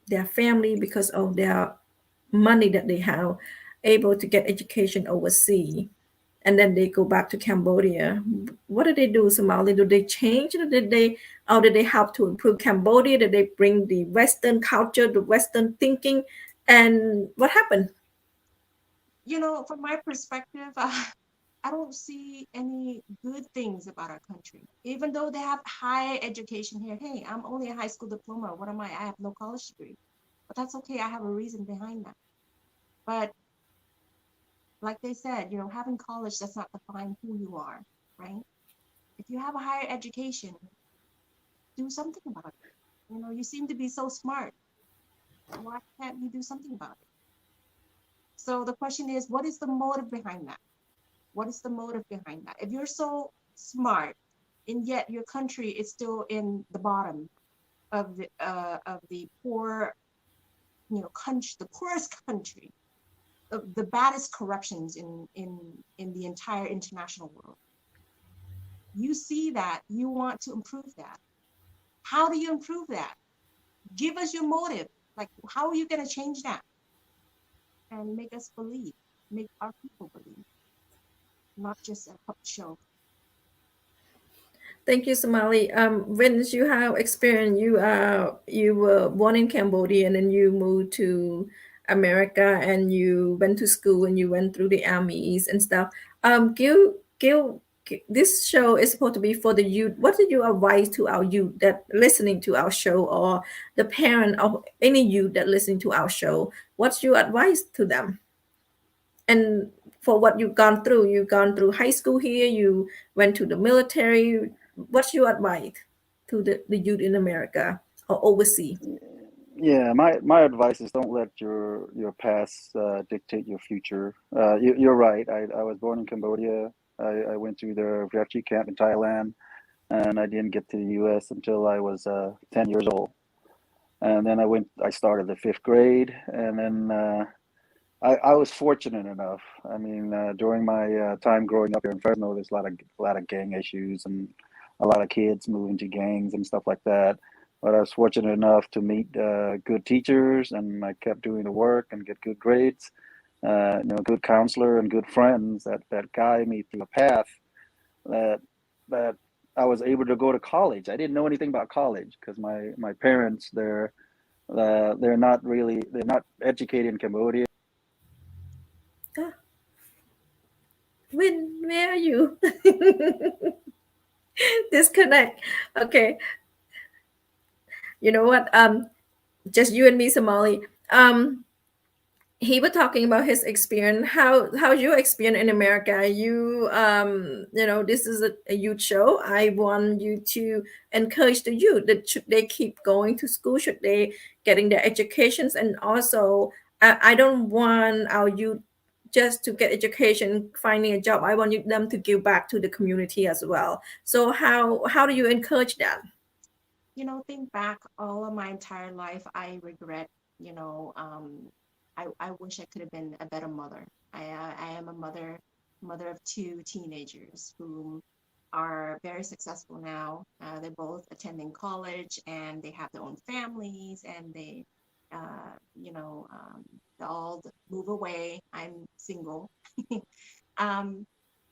[SPEAKER 1] their family, because of their money that they have, able to get education overseas, and then they go back to Cambodia. What did they do, Somalia? Do they change? Or did they help to improve Cambodia? Did they bring the Western culture, the Western thinking? And what happened?
[SPEAKER 4] From my perspective, I don't see any good things about our country. Even though they have high education here. Hey, I'm only a high school diploma. What am I? I have no college degree. But that's okay. I have a reason behind that. But like they said, having college does not define who you are, right? If you have a higher education, do something about it. You seem to be so smart. Why can't you do something about it? So the question is, what is the motive behind that? What is the motive behind that? If you're so smart, and yet your country is still in the bottom of the poor, country, the poorest country, the baddest corruptions in the entire international world. You see that, you want to improve that. How do you improve that? Give us your motive. Like, how are you going to change that? And make us believe, make our people believe, not just a puppet show.
[SPEAKER 1] Thank you, Somaly. When you have experience, you were born in Cambodia and then you moved to America and you went to school and you went through the armies and stuff. This show is supposed to be for the youth. What did you advise to our youth that listening to our show, or the parent of any youth that listening to our show? What's your advice to them? And for what you've gone through high school here, you went to the military. What's your advice to the youth in America or overseas?
[SPEAKER 5] Yeah, my advice is don't let your past dictate your future. You're right. I was born in Cambodia. I went to the refugee camp in Thailand, and I didn't get to the U.S. until I was 10 years old. And then I started the 5th grade, and then I was fortunate enough. I mean, during my time growing up here in Fresno, there's a lot of gang issues and a lot of kids moving to gangs and stuff like that. But I was fortunate enough to meet good teachers, and I kept doing the work and get good grades. Good counselor and good friends that guide me through a path that I was able to go to college. I didn't know anything about college because my parents they're not educated in Cambodia.
[SPEAKER 1] Ah, where are you? Disconnect. Okay. You know what? Just you and me, Somali. He was talking about his experience. How's your experience in America? This is a youth show. I want you to encourage the youth that should they keep going to school, should they getting their educations, and also I don't want our youth just to get education, finding a job. I want them to give back to the community as well. So how do you encourage that?
[SPEAKER 4] Think back all of my entire life, I regret, I wish I could have been a better mother. I am a mother of 2 teenagers who are very successful now. They're both attending college and they have their own families, and they all move away. I'm single.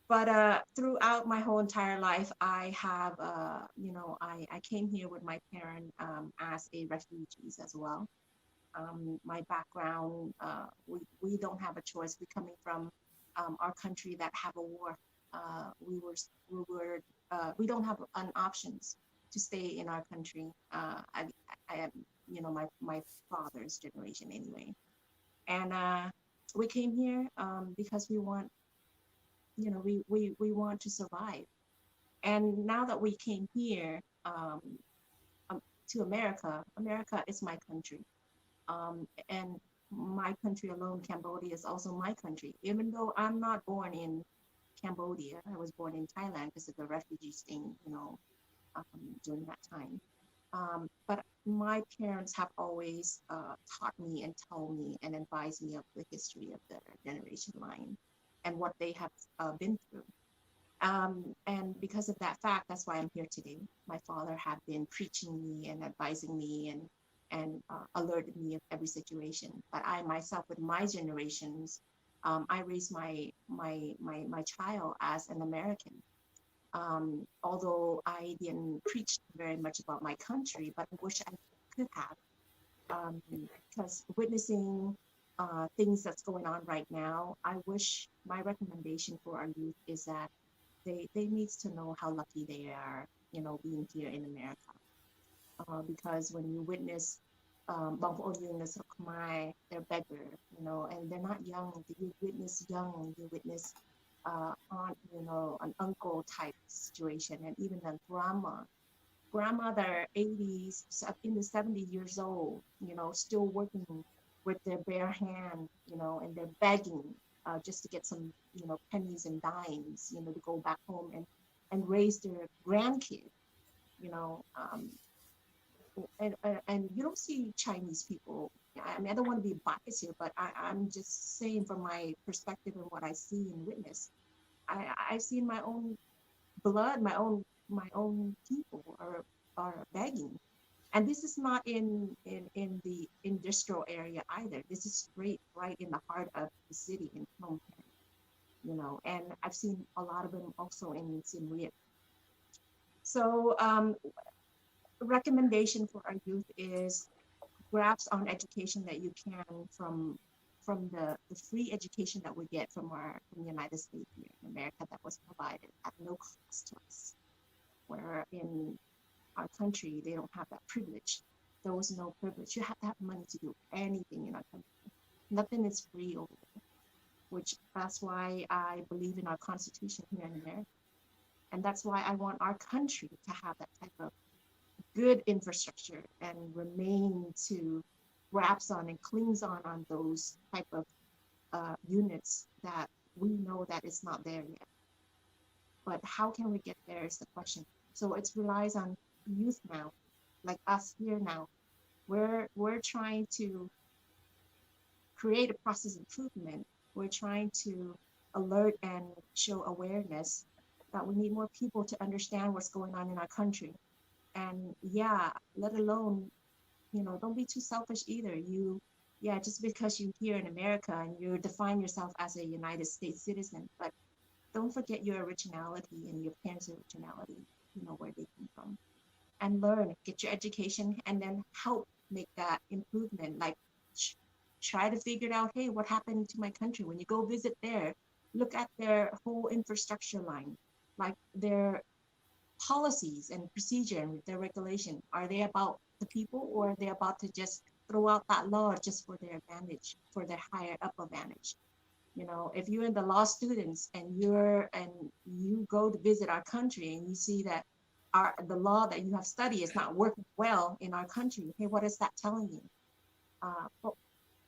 [SPEAKER 4] But throughout my whole entire life, I have, I came here with my parent as a refugees as well. My background, we don't have a choice. We're coming from our country that have a war. We don't have an options to stay in our country. I am, my father's generation anyway, and we came here because we want, we want to survive. And now that we came here to America, America is my country. And my country alone, Cambodia, is also my country. Even though I'm not born in Cambodia, I was born in Thailand because of the refugees thing, during that time. But my parents have always taught me and told me and advised me of the history of the generation line and what they have been through. And because of that fact, that's why I'm here today. My father had been preaching me and advising me and alerted me of every situation. But I myself, with my generations, I raised my child as an American. Although I didn't preach very much about my country, but I wish I could have, because witnessing things that's going on right now, I wish my recommendation for our youth is that they needs to know how lucky they are, being here in America. Because when you witness Khmer, they're beggar, and they're not young. You witness young, you witness aunt, an uncle type situation, and even a grandmother 80s, in the 70 years old, still working with their bare hand, and they're begging just to get some, pennies and dimes, to go back home and raise their grandkid, you know. and you don't see Chinese people. I mean, I don't want to be biased here, but I'm just saying from my perspective and what I see and witness. I see in my own blood, my own people are begging. And this is not in the industrial area either. This is straight right in the heart of the city in Phnom Penh, and I've seen a lot of them also in Siem Reap. So recommendation for our youth is grasp on education that you can from the free education that we get from the United States here in America that was provided at no cost to us. Where in our country they don't have that privilege. There was no privilege. You have to have money to do anything in our country. Nothing is free over there, which that's why I believe in our Constitution here in America. And that's why I want our country to have that type of good infrastructure and remain to grasp on and clings on those type of units that we know that it's not there yet. But how can we get there is the question. So it relies on youth now, like us here now. We're trying to create a process improvement. We're trying to alert and show awareness that we need more people to understand what's going on in our country. And let alone, don't be too selfish either. Just because you're here in America and you define yourself as a United States citizen, but don't forget your originality and your parents' originality, where they come from. And learn, get your education, and then help make that improvement. Like try to figure out, hey, what happened to my country? When you go visit there, look at their whole infrastructure line, like their policies and procedure and their regulation. Are they about the people, or are they about to just throw out that law just for their advantage, for their higher up advantage? If you're in the law students and you go to visit our country and you see that the law that you have studied is not working well in our country, hey, what is that telling you? Well,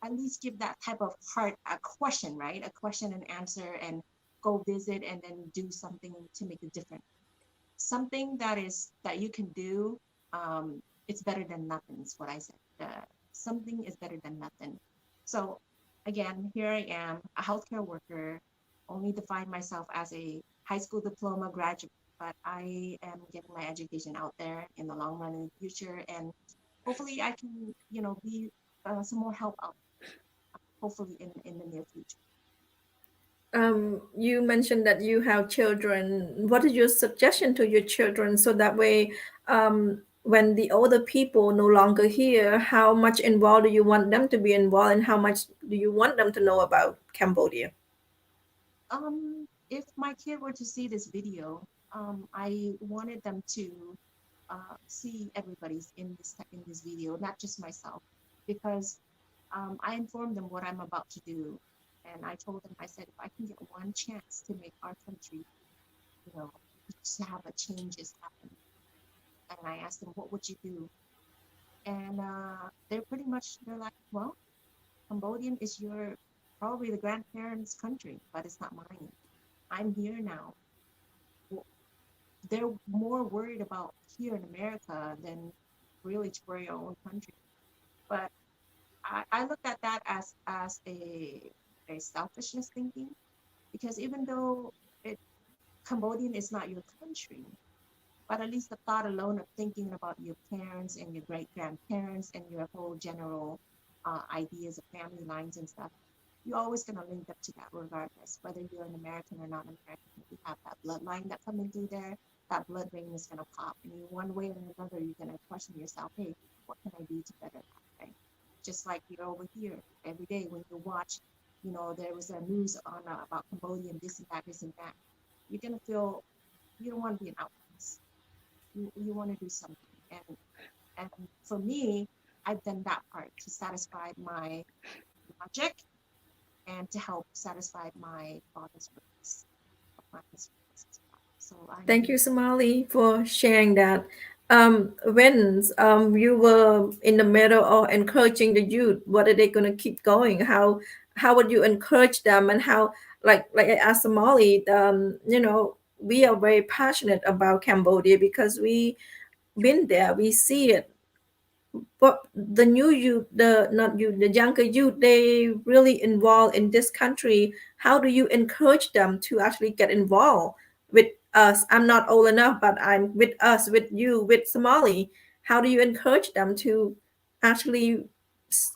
[SPEAKER 4] at least give that type of heart a question, right? A question and answer, and go visit and then do something to make a difference. Something that you can do, it's better than nothing is what I said. Something is better than nothing. So again, here I am, a healthcare worker, only define myself as a high school diploma graduate, but I am getting my education out there in the long run in the future, and hopefully I can, be some more help out, hopefully in the near future.
[SPEAKER 1] You mentioned that you have children. What is your suggestion to your children so that way, when the older people no longer here, how much involved do you want them to be involved, and how much do you want them to know about Cambodia?
[SPEAKER 4] If my kid were to see this video, I wanted them to see everybody's in this video, not just myself, because I informed them what I'm about to do. And I told them, I said, if I can get one chance to make our country, to have a changes happen. And I asked them, what would you do? And they're like, well, Cambodian is probably the grandparents' country, but it's not mine. I'm here now. Well, they're more worried about here in America than really to for your own country. But I looked at that as a selfishness thinking, because even though Cambodian is not your country, but at least the thought alone of thinking about your parents and your great grandparents and your whole general ideas of family lines and stuff, you're always going to link up to that regardless, whether you're an American or not American. If you have that bloodline that coming through there, that blood vein is going to pop, and in one way or another, you're going to question yourself, hey, what can I do to better that? Right? Just like you're over here every day when you watch, there was a news on about Cambodian, this and that, you're going to feel you don't want to be an outcast. You want to do something. And for me, I've done that part to satisfy my logic and to help satisfy my father's purpose. So
[SPEAKER 1] Thank you, Somaly, for sharing that. When you were in the middle of encouraging the youth, what are they going to keep going? How would you encourage them, and how, like I asked Somaly, we are very passionate about Cambodia because we been there, we see it but the new youth, the not you, the younger youth, they really involved in this country. How do you encourage them to actually get involved with us? I'm not old enough, but I'm with us, with you, with Somali. How do you encourage them to actually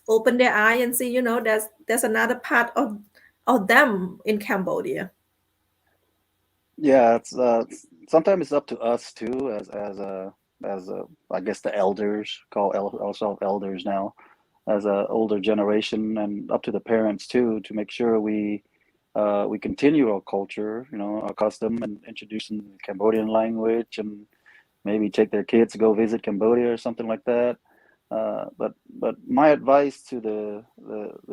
[SPEAKER 1] open their eye and see, there's another part of them in Cambodia?
[SPEAKER 5] Yeah, it's sometimes it's up to us too, as I guess the elders call ourselves elders now, as a older generation, and up to the parents too, to make sure we continue our culture, our custom, and introducing the Cambodian language, and maybe take their kids to go visit Cambodia or something like that. But my advice to the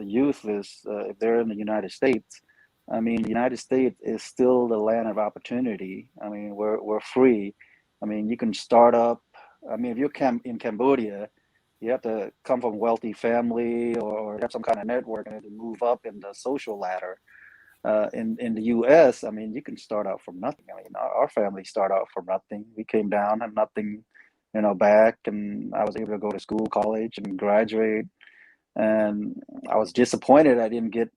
[SPEAKER 5] youth is, if they're in the United States, I mean, the United States is still the land of opportunity. I mean, we're free. I mean, you can start up. I mean, if you're in Cambodia, you have to come from a wealthy family, or have some kind of network and to move up in the social ladder. In the U.S., I mean, you can start out from nothing. I mean, our family started out from nothing. We came down and nothing, back, and I was able to go to school, college, and graduate. And I was disappointed I didn't get,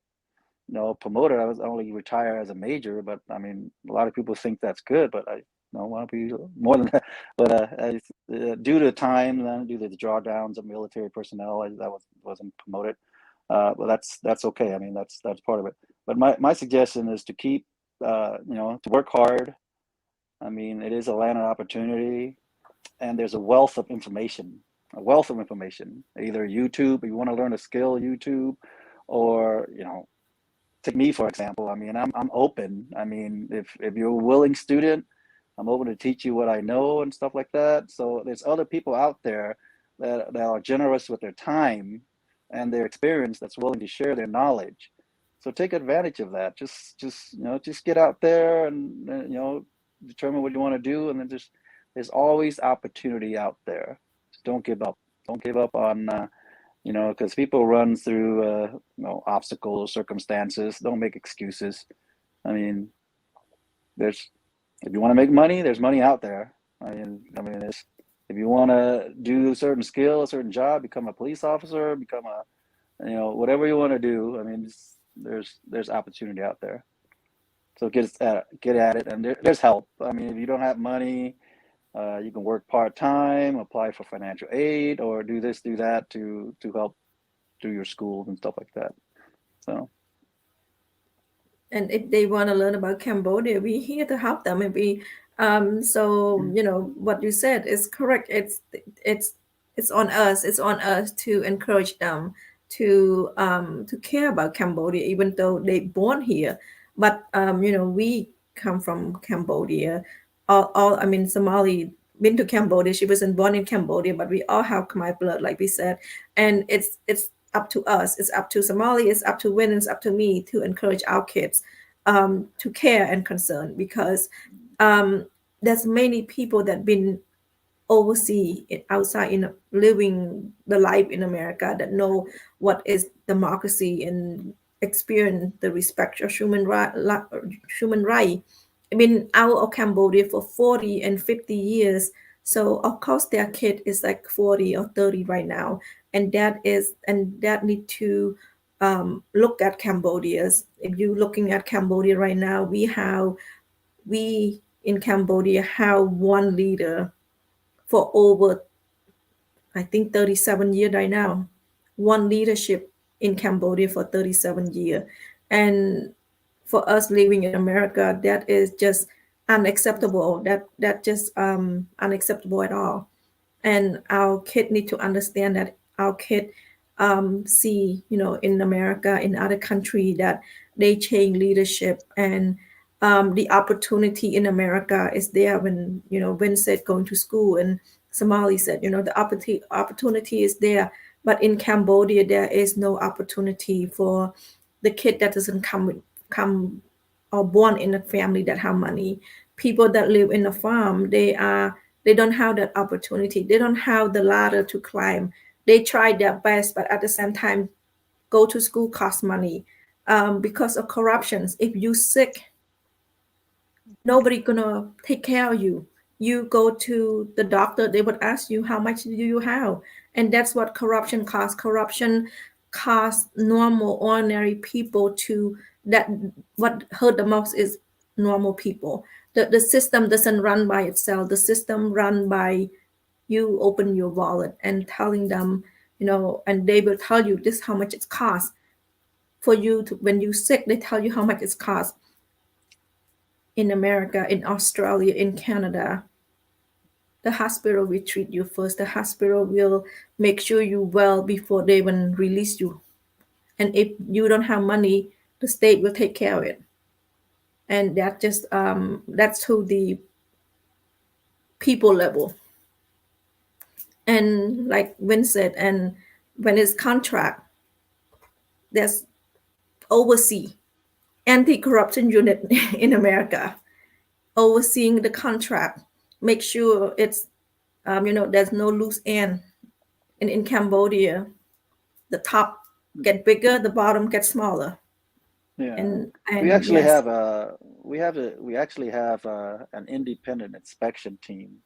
[SPEAKER 5] promoted. I was only retired as a major, but I mean, a lot of people think that's good, but I want to be more than that. But due to time, then due to the drawdowns of military personnel, I wasn't promoted. But that's okay. I mean, that's part of it. But my suggestion is to keep, to work hard. I mean, it is a land of opportunity, and there's a wealth of information. Either YouTube, if you want to learn a skill, YouTube, or take me for example. I mean, I'm open. I mean, if you're a willing student, I'm open to teach you what I know and stuff like that. So there's other people out there that are generous with their time and their experience, that's willing to share their knowledge. So take advantage of that. Just get out there and determine what you want to do, and then there's always opportunity out there. Just don't give up. Don't give up on because people run through obstacles, circumstances. Don't make excuses. I mean, if you want to make money, there's money out there. I mean, if you want to do a certain skill, a certain job, become a police officer, become a whatever you want to do. I mean, there's opportunity out there. So get at it, and there's help. I mean, if you don't have money, you can work part-time, apply for financial aid, or do this, do that to help do your school and stuff like that. So.
[SPEAKER 1] And if they want to learn about Cambodia, we're here to help them. And what you said is correct. It's on us. It's on us to encourage them to care about Cambodia, even though they born here. But we come from Cambodia. I mean, Somali been to Cambodia. She wasn't born in Cambodia, but we all have Khmer blood, like we said. And it's up to us. It's up to Somali. It's up to Win. It's up to me to encourage our kids to care and concern, because there's many people that been overseas, outside, living the life in America, that know what is democracy and experience the respect of human right. I've been out of Cambodia for 40 and 50 years. So of course their kid is like 40 or 30 right now. And that need to look at Cambodia's. If you're looking at Cambodia right now, we in Cambodia have one leader for over, I think, 37 years right now. One leadership in Cambodia for 37 years. And for us living in America, that is just unacceptable. That just unacceptable at all. And our kid need to understand that our kid see, in America, in other country, that they change leadership, and the opportunity in America is there. When Vin said going to school, and Somali said the opportunity is there, but in Cambodia there is no opportunity for the kid that doesn't come or born in a family that have money. People that live in a farm, they don't have that opportunity. They don't have the ladder to climb. They try their best, but at the same time, go to school costs money because of corruptions. If you sick, nobody gonna take care of you. You go to the doctor, they would ask you how much do you have, and that's what corruption costs. Corruption costs normal, ordinary people to that. What hurt the most is normal people. The system doesn't run by itself. The system run by you open your wallet and telling them, and they will tell you this how much it costs for you to, when you sick, they tell you how much it costs in America, in Australia, in Canada. The hospital will treat you first. The hospital will make sure you well before they even release you. And if you don't have money, the state will take care of it. And that's to the people level. And like Vin said, and when it's contract, there's oversee anti-corruption unit in America overseeing the contract, make sure it's there's no loose end. And in Cambodia, the top get bigger, the bottom gets smaller.
[SPEAKER 5] Yeah,
[SPEAKER 1] and
[SPEAKER 5] we actually
[SPEAKER 1] yes,
[SPEAKER 5] have an independent inspection team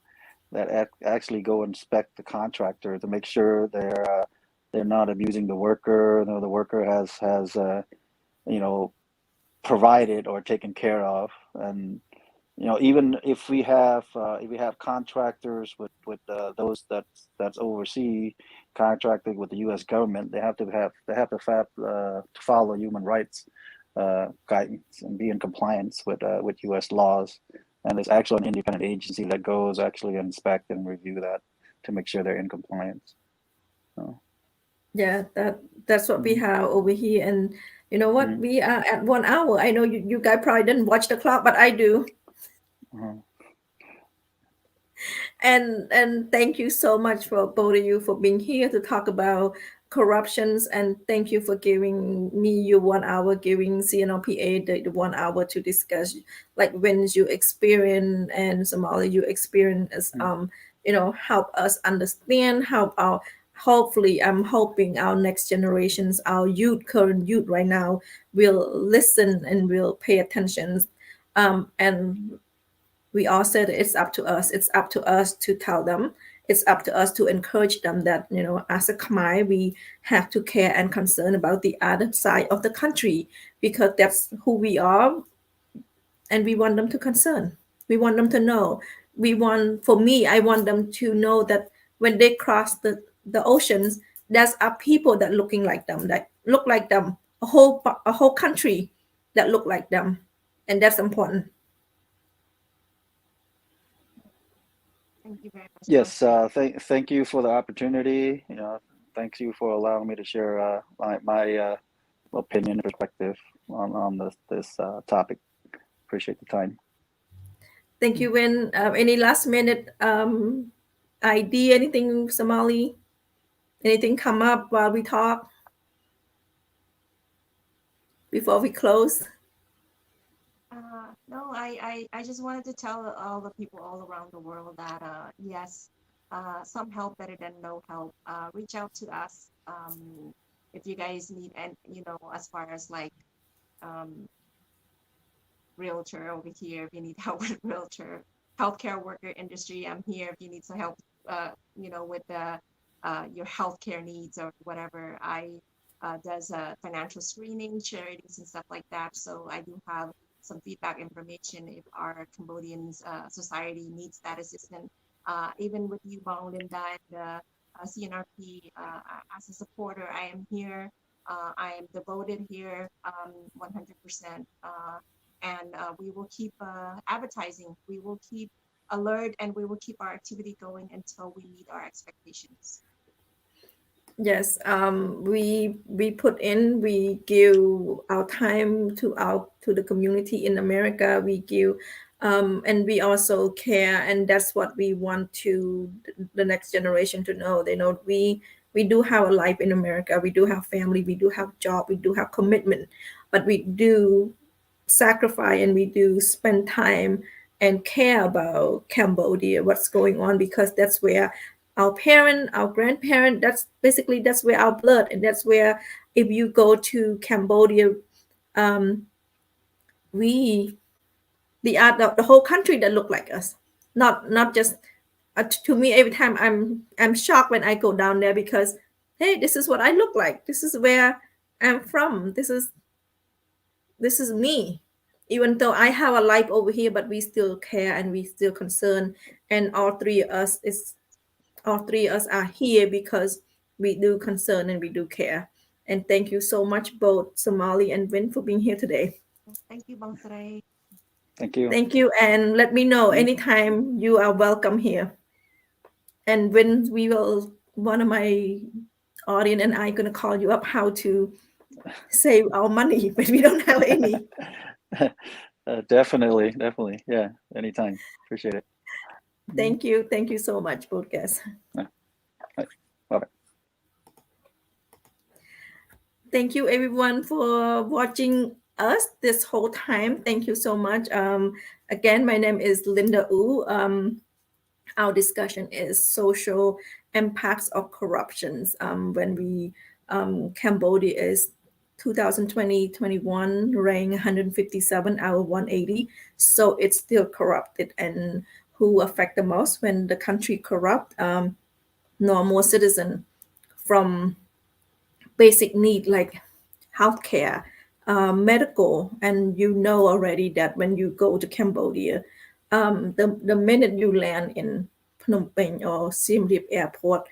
[SPEAKER 5] that actually go inspect the contractor to make sure they're not abusing the worker. The worker has provided or taken care of. And even if we have contractors with those that's oversee contracting with the U.S. government, they have to follow human rights guidance and be in compliance with U.S. laws. And there's actually an independent agency that goes actually inspect and review that to make sure they're in compliance. So.
[SPEAKER 1] Yeah, that's what we have over here. And you know what? We are at 1 hour. I know you guys probably didn't watch the clock, but I do. And thank you so much for both of you for being here to talk about corruptions, and thank you for giving me your 1 hour, giving CNRP-A the 1 hour to discuss like when you experience and Somaly you experience help us understand how our hopefully I'm hoping our next generations, our current youth right now will listen and will pay attention. And we all said it's up to us. It's up to us to tell them. It's up to us to encourage them that, as a Khmer, we have to care and concern about the other side of the country, because that's who we are. And we want them to concern. We want them to know. For me, I want them to know that when they cross the oceans, there's are people that look like them, a whole country that look like them. And that's important.
[SPEAKER 4] Thank you very much.
[SPEAKER 5] Yes, thank you for the opportunity. Thank you for allowing me to share my opinion and perspective on this topic. Appreciate the time.
[SPEAKER 1] Thank you, Win. Any last minute idea, anything, Somaly? Anything come up while we talk before we close?
[SPEAKER 4] No, I just wanted to tell all the people all around the world that yes, some help better than no help. Reach out to us if you guys need, and as far as like Realtor over here, if you need help with Realtor, healthcare worker industry, I'm here. If you need some help, with your healthcare needs or whatever, I does financial screening, charities, and stuff like that. So I do have some feedback information if our Cambodians society needs that assistance. Even with you, Bong Linda, and CNRP, as a supporter, I am here. I am devoted here 100%. And we will keep advertising. We will keep alert, and we will keep our activity going until we meet our expectations.
[SPEAKER 1] Yes, we give our time to the community in America. We give, and we also care, and that's what we want to the next generation to know. They know we do have a life in America. We do have family. We do have job. We do have commitment, but we do sacrifice and we do spend time and care about Cambodia, what's going on, because that's where our parent, our grandparent, that's where our blood, and that's where if you go to Cambodia, the whole country that look like us. not just to me. Every time I'm shocked when I go down there, because hey, this is what I look like, this is where I'm from, this is me. Even though I have a life over here, but we still care and we still concern. And all three of us are here because we do concern and we do care. And thank you so much, both Somali and Vin, for being here today.
[SPEAKER 4] Thank you, Bang Sray.
[SPEAKER 5] Thank you.
[SPEAKER 1] Thank you. And let me know anytime you are welcome here. And when we will, one of my audience and I going to call you up how to save our money, but we don't have any.
[SPEAKER 5] Definitely. Yeah. Anytime. Appreciate it.
[SPEAKER 1] Thank you. Thank you so much, both guests.
[SPEAKER 5] Bye-bye.
[SPEAKER 1] Thank you everyone for watching us this whole time. Thank you so much. Again, my name is Linda Wu. Our discussion is social impacts of corruptions. When we Cambodia is 2020-21 ranked 157 out of 180, so it's still corrupted. And who affect the most when the country corrupt? Normal citizen, from basic need like healthcare, medical. And you know already that when you go to Cambodia, the minute you land in Phnom Penh or Siem Reap airport,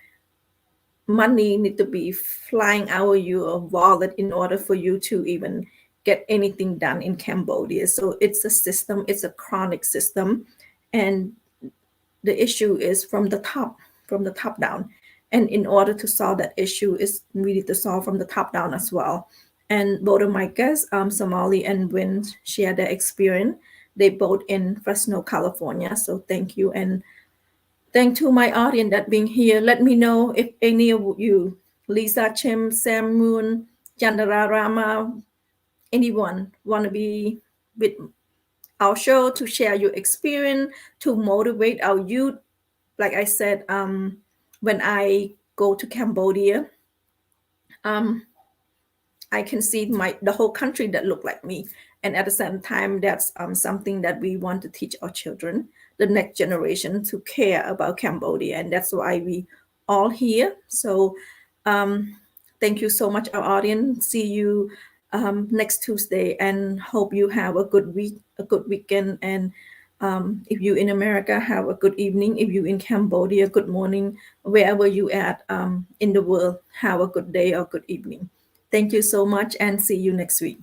[SPEAKER 1] money need to be flying out of your wallet in order for you to even get anything done in Cambodia. So it's a system, it's a chronic system, and the issue is from the top down. And in order to solve that issue, is really to solve from the top down as well. And both of my guests, Somali and Win, share their experience. They both in Fresno, California. So thank you. And thank to my audience that being here. Let me know if any of you, Lisa Chim, Sam Moon, Chandra Rama, anyone want to be with our show to share your experience, to motivate our youth. Like I said, when I go to Cambodia, I can see the whole country that look like me. And at the same time, that's something that we want to teach our children, the next generation, to care about Cambodia. And that's why we all here. So thank you so much, our audience. See you next Tuesday, and hope you have a good week, a good weekend. And if you in America, have a good evening. If you in Cambodia, good morning. Wherever you at in the world, have a good day or good evening. Thank you so much, and see you next week.